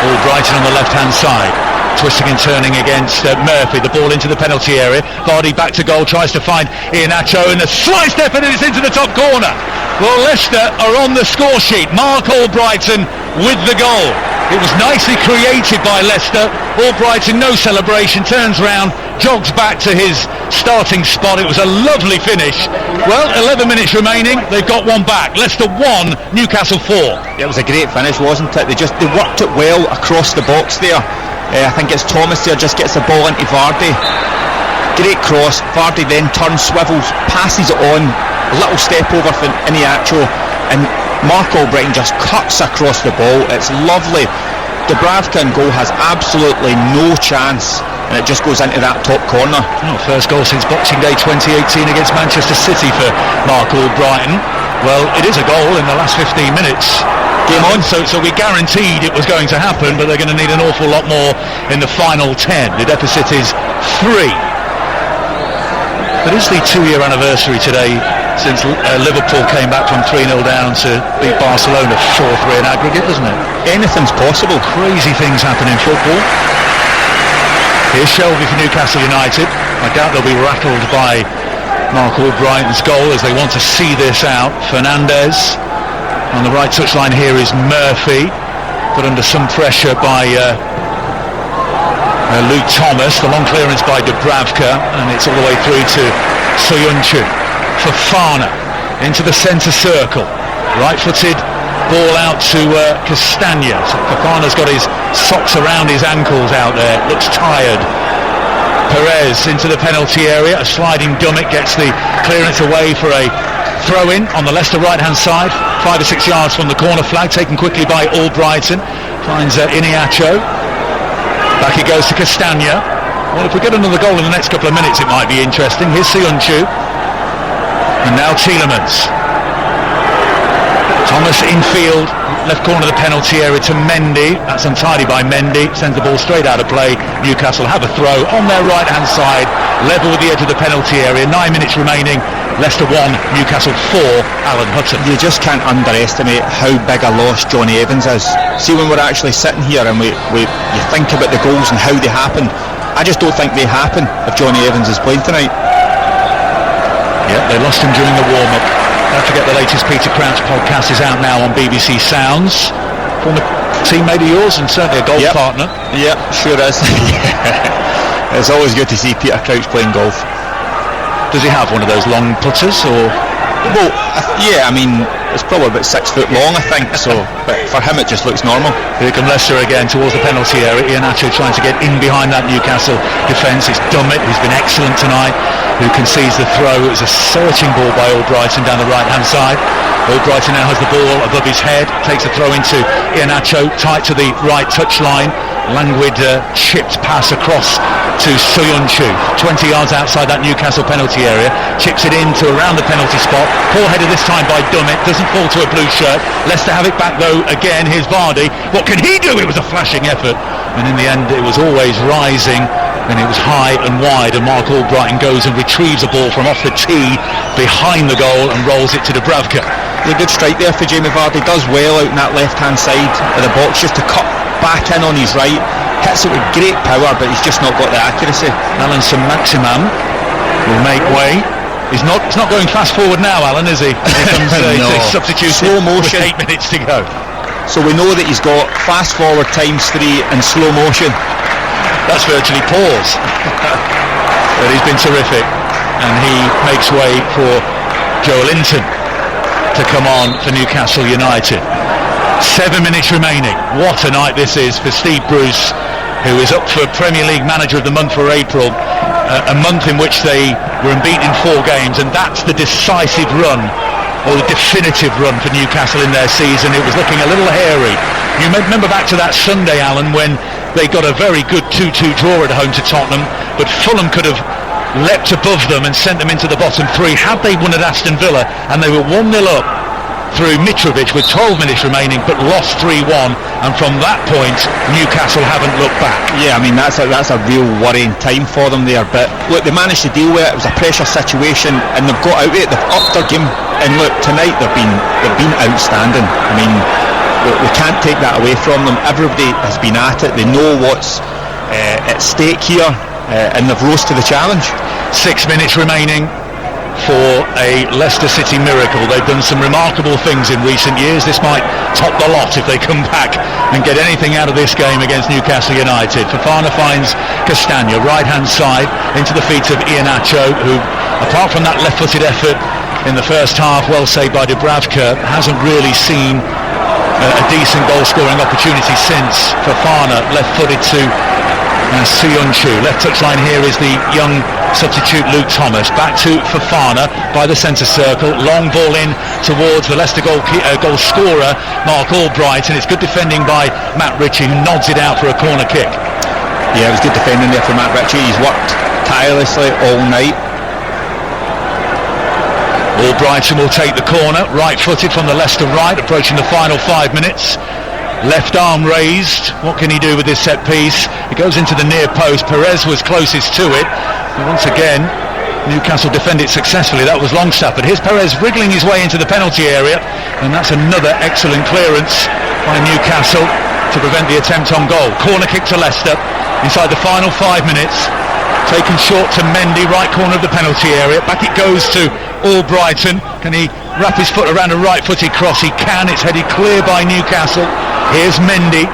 All Brighton on the left hand side, twisting and turning against Murphy. The ball into the penalty area. Vardy back to goal, tries to find Iheanacho, and the sliced effort is into the top corner. Well, Leicester are on the score sheet. Mark Albrighton with the goal. It was nicely created by Leicester. Albrighton, no celebration, turns round, jogs back to his starting spot. It was a lovely finish. Well, 11 minutes remaining, they've got one back. Leicester 1, Newcastle 4. It was a great finish, wasn't it? They worked it well across the box there. I think it's Thomas there, just gets the ball into Vardy. Great cross. Vardy then turns, swivels, passes it on, a little step over for Iheanacho, and Mark Albrighton just cuts across the ball. It's lovely. Dubravka in goal has absolutely no chance, and it just goes into that top corner. First goal since Boxing Day 2018 against Manchester City for Mark Albrighton. Well, it is a goal in the last 15 minutes. Game on, so we guaranteed it was going to happen, but they're going to need an awful lot more in the final 10. The deficit is 3. But it's the 2-year anniversary today since Liverpool came back from 3-0 down to beat Barcelona 4-3 in aggregate, isn't it? Anything's possible. Crazy things happen in football. Here's Shelby for Newcastle United. I doubt they'll be rattled by Mark Albrighton's goal as they want to see this out. Fernandez. On the right touchline here is Murphy, put under some pressure by Luke Thomas. The long clearance by Dubravka, and it's all the way through to Soyuncu. Fofana into the centre circle. Right-footed ball out to Castagna. So Fofana's got his socks around his ankles out there. Looks tired. Perez into the penalty area. A sliding Dummett gets the clearance away for a throw-in on the Leicester right-hand side. 5 or 6 yards from the corner flag, taken quickly by Albrighton. Finds Iheanacho. Back it goes to Castagna. Well, if we get another goal in the next couple of minutes, it might be interesting. Here's Soyuncu. And now Tielemans. Thomas infield, left corner of the penalty area to Mendy. That's untidy by Mendy. Sends the ball straight out of play. Newcastle have a throw on their right-hand side, level with the edge of the penalty area. 9 minutes remaining. Leicester 1, Newcastle 4, Alan Hutton. You just can't underestimate how big a loss Johnny Evans is. See, when we're actually sitting here and you think about the goals and how they happen, I just don't think they happen if Johnny Evans is playing tonight. Yeah, they lost him during the warm-up. Don't forget the latest Peter Crouch podcast is out now on BBC Sounds. Former teammate of yours and certainly a golf partner. Yep, sure is. It's always good to see Peter Crouch playing golf. Does he have one of those long putters, or? Well, yeah, I mean, it's probably about 6 foot long, I think, so, but for him it just looks normal. Here come Leicester again towards the penalty area. Iheanacho trying to get in behind that Newcastle defence. It's Dummett, who's been excellent tonight, who concedes the throw. It was a searching ball by Albrighton down the right-hand side. Albrighton now has the ball above his head, takes a throw into Iheanacho, tight to the right touchline. Languid chipped pass across to Soyuncu, 20 yards outside that Newcastle penalty area, chips it into around the penalty spot. Poor header this time by Dummett, doesn't fall to a blue shirt. Leicester have it back though again. Here's Vardy. What can he do? It was a flashing effort, and in the end it was always rising, and it was high and wide, and Mark Albrighton goes and retrieves a ball from off the tee behind the goal and rolls it to Dubravka. A good strike there for Jamie Vardy. Does well out in that left-hand side of the box just to cut back in on his right. Hits it with great power, but he's just not got the accuracy. Alan Saint-Maximin will make way. He's not going fast forward now, Alan, is he? Here comes no. Substitute. Slow motion. With 8 minutes to go. So we know that he's got fast forward ×3 and slow motion. That's virtually pause. But he's been terrific, and he makes way for Joe Linton to come on for Newcastle United. 7 minutes remaining. What a night this is for Steve Bruce, who is up for Premier League Manager of the Month for April, a month in which they were unbeaten in 4 games, and that's the decisive run definitive run for Newcastle in their season. It was looking a little hairy. You remember back to that Sunday, Alan, when they got a very good 2-2 draw at home to Tottenham, but Fulham could have leapt above them and sent them into the bottom three had they won at Aston Villa, and they were 1-0 up through Mitrovic with 12 minutes remaining, but lost 3-1, and from that point Newcastle haven't looked back. Yeah, I mean that's a real worrying time for them there, but look, they managed to deal with it. It was a pressure situation and they've got out of it, they've upped their game, and look, tonight they've been outstanding. I mean, we can't take that away from them. Everybody has been at it, they know what's at stake here, and they've rose to the challenge. 6 minutes remaining for a Leicester City miracle. They've done some remarkable things in recent years. This might top the lot if they come back and get anything out of this game against Newcastle United. Fofana finds Castagna, right hand side, into the feet of Iheanacho, who, apart from that left-footed effort in the first half, well saved by Dubravka, hasn't really seen a decent goal-scoring opportunity since. Fofana left-footed to Suyunchu. Left touchline here is the young substitute Luke Thomas. Back to Fofana by the centre circle. Long ball in towards the Leicester goal scorer Mark Albright, and it's good defending by Matt Ritchie, who nods it out for a corner kick. Yeah, it was good defending there for Matt Ritchie. He's worked tirelessly all night. Albrighton will take the corner, right-footed from the Leicester right, approaching the final 5 minutes. Left arm raised. What can he do with this set piece? It goes into the near post. Perez was closest to it. And once again, Newcastle defend it successfully. That was Longstaff. But here's Perez wriggling his way into the penalty area. And that's another excellent clearance by Newcastle to prevent the attempt on goal. Corner kick to Leicester inside the final 5 minutes. Taken short to Mendy, right corner of the penalty area. Back it goes to Albrighton. Can he wrap his foot around a right-footed cross? He can. It's headed clear by Newcastle. Here's Mendy.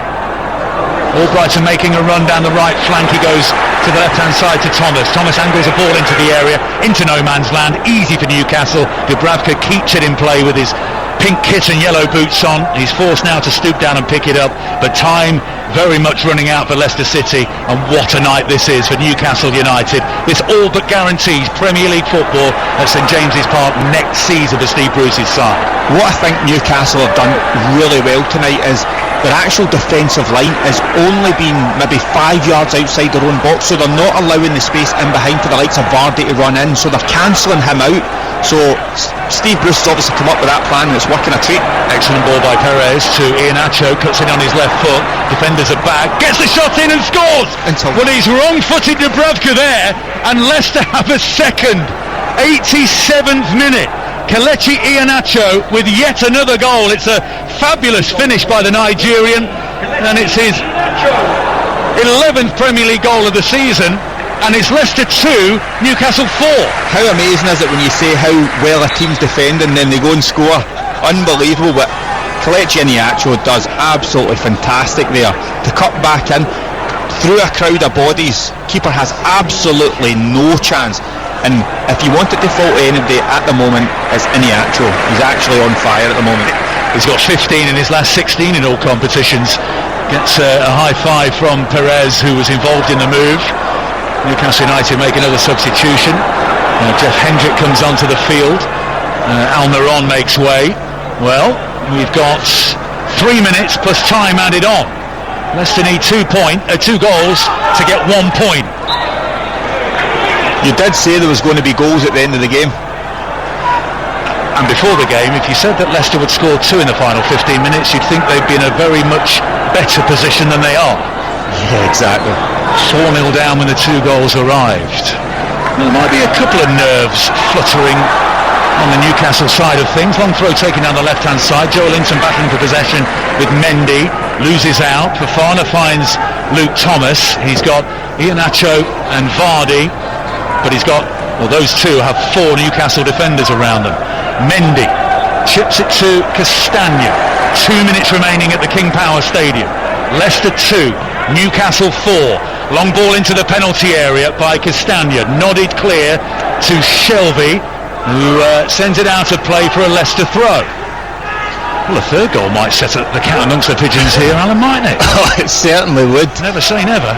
Albrighton making a run down the right flank. He goes to the left-hand side to Thomas. Thomas angles a ball into the area, into no man's land. Easy for Newcastle. Dubravka keeps it in play with his pink kit and yellow boots on. He's forced now to stoop down and pick it up, but time very much running out for Leicester City, and what a night this is for Newcastle United. This all but guarantees Premier League football at St James's Park next season for Steve Bruce's side. What I think Newcastle have done really well tonight is their actual defensive line has only been maybe 5 yards outside their own box, so they're not allowing the space in behind for the likes of Vardy to run in, so they're cancelling him out. So Steve Bruce has obviously come up with that plan, and it's working a treat. Excellent ball by Perez to Iheanacho, cuts in on his left foot, defenders are back, gets the shot in and scores! Well, he's wrong-footed Dubravka there, and Leicester have a second. 87th minute. Kelechi Iheanacho with yet another goal. It's a fabulous finish by the Nigerian, and it's his 11th Premier League goal of the season, and it's Leicester 2, Newcastle 4. How amazing is it when you say how well a team's defending, then they go and score? Unbelievable. But Kelechi Iheanacho does absolutely fantastic there to cut back in through a crowd of bodies. Keeper has absolutely no chance. And if you wanted to fault anybody at the moment, it's Iheanacho. He's actually on fire at the moment. He's got 15 in his last 16 in all competitions. Gets a high five from Perez, who was involved in the move. Newcastle United make another substitution. Jeff Hendrick comes onto the field. Almiron makes way. Well, we've got 3 minutes plus time added on. Leicester need 2 goals to get 1 point. You did say there was going to be goals at the end of the game. And before the game, if you said that Leicester would score 2 in the final 15 minutes, you'd think they'd be in a very much better position than they are. Yeah, exactly. 4-0 down when the 2 goals arrived. There might be a couple of nerves fluttering on the Newcastle side of things. Long throw taken down the left-hand side. Joe Linton battling for possession with Mendy. Loses out. Fofana finds Luke Thomas. He's got Iheanacho and Vardy. But he's got, well, those two have 4 Newcastle defenders around them. Mendy chips it to Castagna. 2 minutes remaining at the King Power Stadium. Leicester 2, Newcastle 4. Long ball into the penalty area by Castagna. Nodded clear to Shelby, who sends it out of play for a Leicester throw. Well, a third goal might set up the cat amongst the pigeons here, Alan, mightn't it? Oh, it certainly would. Never say never.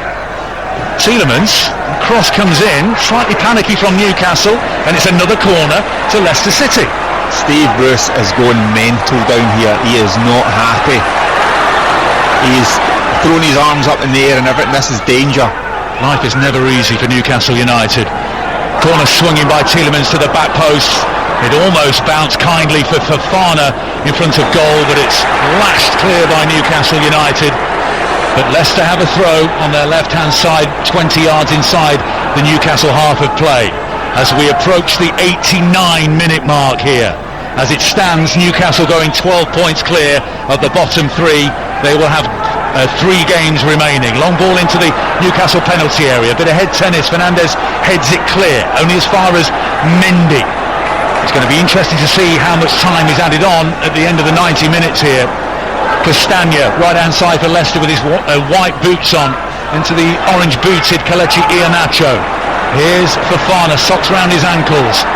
Tielemans, cross comes in, slightly panicky from Newcastle, and it's another corner to Leicester City. Steve Bruce is going mental down here. He is not happy. He's throwing his arms up in the air and everything. This is danger. Life is never easy for Newcastle United. Corner swinging by Tielemans to the back post. It almost bounced kindly for Fofana in front of goal, but it's lashed clear by Newcastle United. But Leicester have a throw on their left-hand side, 20 yards inside the Newcastle half of play, as we approach the 89-minute mark here. As it stands, Newcastle going 12 points clear of the bottom three. They will have 3 games remaining. Long ball into the Newcastle penalty area. Bit of head tennis. Fernandes heads it clear, only as far as Mendy. It's going to be interesting to see how much time is added on at the end of the 90 minutes here. Castagna, right hand side for Leicester with his white boots on, into the orange booted Kelechi Iheanacho. Here's Fofana, socks round his ankles.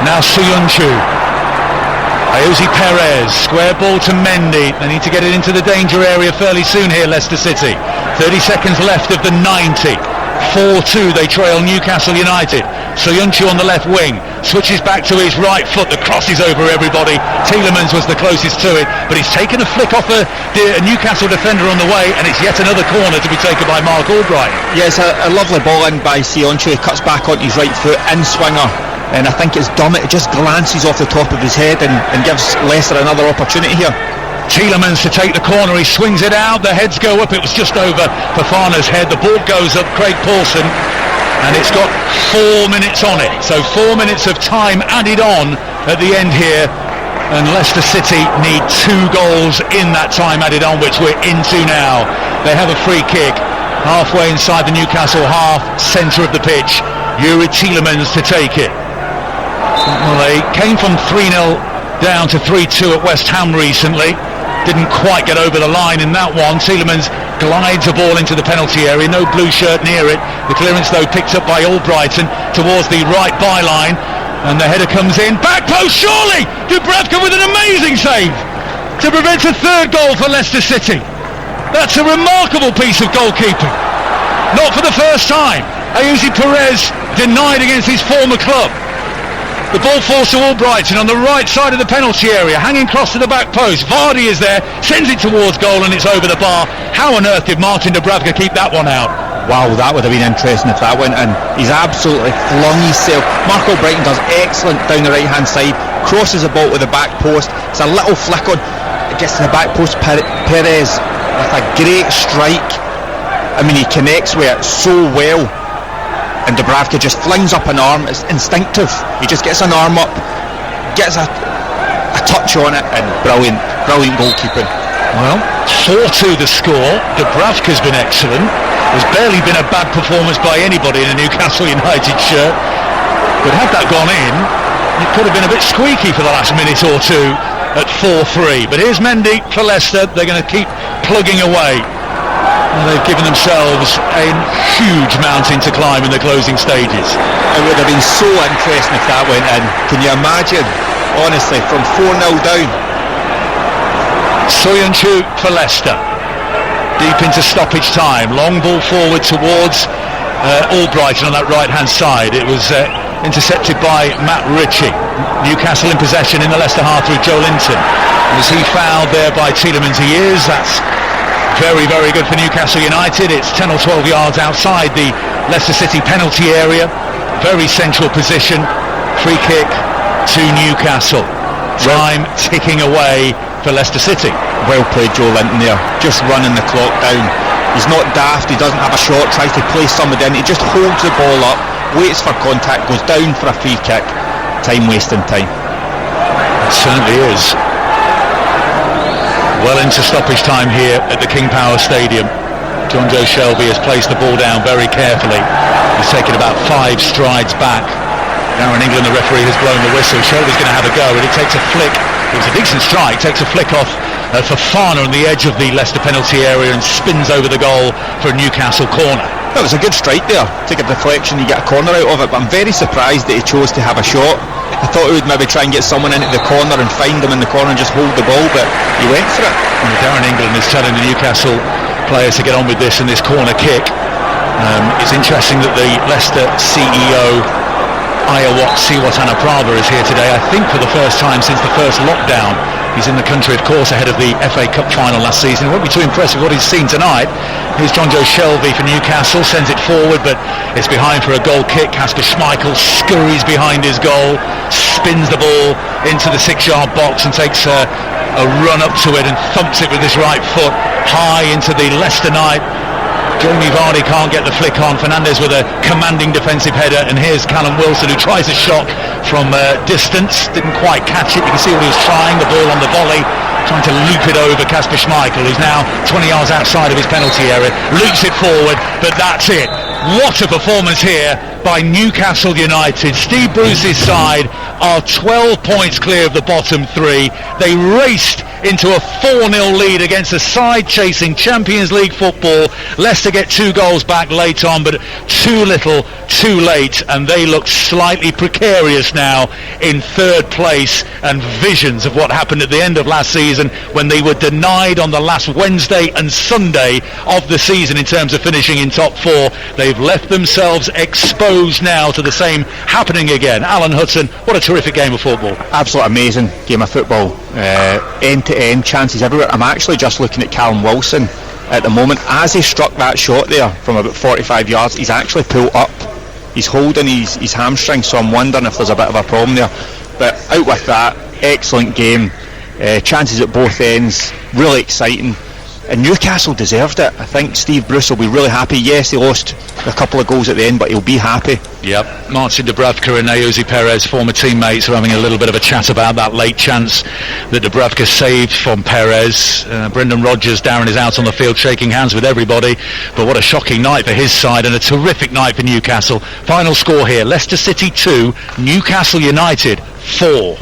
Now Soyuncu. Ayoze Perez, square ball to Mendy. They need to get it into the danger area fairly soon here, Leicester City. 30 seconds left of the 90. 4-2 they trail Newcastle United. Soyuncu on the left wing, switches back to his right foot, the cross is over everybody. Tielemans was the closest to it, but he's taken a flick off a Newcastle defender on the way, and it's yet another corner to be taken by Mark Albright. Yeah, it's a lovely ball in by Soyuncu. He cuts back on his right foot, in swinger, and I think it's Dummett. It just glances off the top of his head and gives Leicester another opportunity here. Tielemans to take the corner, he swings it out, the heads go up, it was just over Fofana's head, the ball goes up, Craig Pawson, and it's got 4 minutes on it, so 4 minutes of time added on at the end here, and Leicester City need 2 goals in that time added on, which we're into now. They have a free kick halfway inside the Newcastle half, centre of the pitch. Youri Tielemans to take it. Well, they came from 3-0 down to 3-2 at West Ham recently. Didn't quite get over the line in that one. Tielemans glides a ball into the penalty area, no blue shirt near it. The clearance though picked up by Albrighton towards the right byline, and the header comes in, back post, surely! Dubravka with an amazing save to prevent a 3rd goal for Leicester City. That's a remarkable piece of goalkeeping. Not for the first time. Ayoze Perez denied against his former club. The ball falls to Albrighton on the right side of the penalty area, hanging across to the back post. Vardy is there, sends it towards goal, and it's over the bar. How on earth did Martin Dubravka keep that one out? Wow, that would have been interesting if that went in. He's absolutely flung himself. Mark Albrighton does excellent down the right hand side, crosses the ball to the back post. It's a little flick on, it gets to the back post. Perez with a great strike. I mean, he connects with it so well, and Dubravka just flings up an arm. It's instinctive. He just gets an arm up, gets a touch on it, and brilliant goalkeeping. Well, 4-2 the score. Dubravka's been excellent. There's barely been a bad performance by anybody in a Newcastle United shirt, but had that gone in, it could have been a bit squeaky for the last minute or two at 4-3. But here's Mendy for Leicester. They're going to keep plugging away. And they've given themselves a huge mountain to climb in the closing stages. It would have been so interesting if that went in. Can you imagine? Honestly, from 4-0 down. Soyuncu for Leicester. Deep into stoppage time. Long ball forward towards Albrighton on that right-hand side. It was intercepted by Matt Ritchie. Newcastle in possession in the Leicester half through Joe Linton. Was he fouled there by Tielemans? He is. That's very, very good for Newcastle United. It's 10 or 12 yards outside the Leicester City penalty area. Very central position. Free kick to Newcastle. Time ticking away for Leicester City. Well played, Joe Linton there. Just running the clock down. He's not daft. He doesn't have a shot, tries to play somebody in. He just holds the ball up, waits for contact, goes down for a free kick. Time wasting time. It certainly is. Well into stoppage time here at the King Power Stadium. John Joe Shelby has placed the ball down very carefully. He's taken about 5 strides back. Now in England the referee has blown the whistle. Shelby's going to have a go, and it takes a flick. It was a decent strike, takes a flick off Fofana on the edge of the Leicester penalty area and spins over the goal for a Newcastle corner. That was a good strike there. Take a deflection, you get a corner out of it, but I'm very surprised that he chose to have a shot. I thought he would maybe try and get someone into the corner and find him in the corner and just hold the ball, but he went for it. And Darren England is telling the Newcastle players to get on with this and this corner kick. It's interesting that the Leicester CEO Siwatana Prabha is here today, I think for the first time since the first lockdown. He's in the country, of course, ahead of the FA Cup final last season. It won't be too impressive what he's seen tonight. Here's John Joe Shelby for Newcastle, sends it forward, but it's behind for a goal kick. Kasper Schmeichel scurries behind his goal, spins the ball into the 6-yard box and takes a run up to it and thumps it with his right foot high into the Leicester night. Jamie Vardy can't get the flick on. Fernandes with a commanding defensive header, and here's Callum Wilson, who tries a shot from distance, didn't quite catch it. You can see what he was trying, the ball on the volley, trying to loop it over Kasper Schmeichel, who's now 20 yards outside of his penalty area, loops it forward, but that's it. What a performance here by Newcastle United. Steve Bruce's side are 12 points clear of the bottom three. They raced into a 4-0 lead against a side chasing Champions League football. Leicester get 2 goals back late on, but too little, too late, and they look slightly precarious now in third place, and visions of what happened at the end of last season when they were denied on the last Wednesday and Sunday of the season in terms of finishing in top 4. They've left themselves exposed now to the same happening again. Alan Hudson, what a terrific game of football. Absolutely amazing game of football. End to end, chances everywhere. I'm actually just looking at Callum Wilson at the moment. As he struck that shot there from about 45 yards, he's actually pulled up. He's holding his hamstring, so I'm wondering if there's a bit of a problem there. But out with that, excellent game. Chances at both ends, really exciting. And Newcastle deserved it. I think Steve Bruce will be really happy. Yes, he lost a couple of goals at the end, but he'll be happy. Yep. Marcin Dubravka and Jose Perez, former teammates, are having a little bit of a chat about that late chance that Dubravka saved from Perez. Brendan Rodgers, Darren, is out on the field shaking hands with everybody. But what a shocking night for his side and a terrific night for Newcastle. Final score here, Leicester City 2, Newcastle United 4.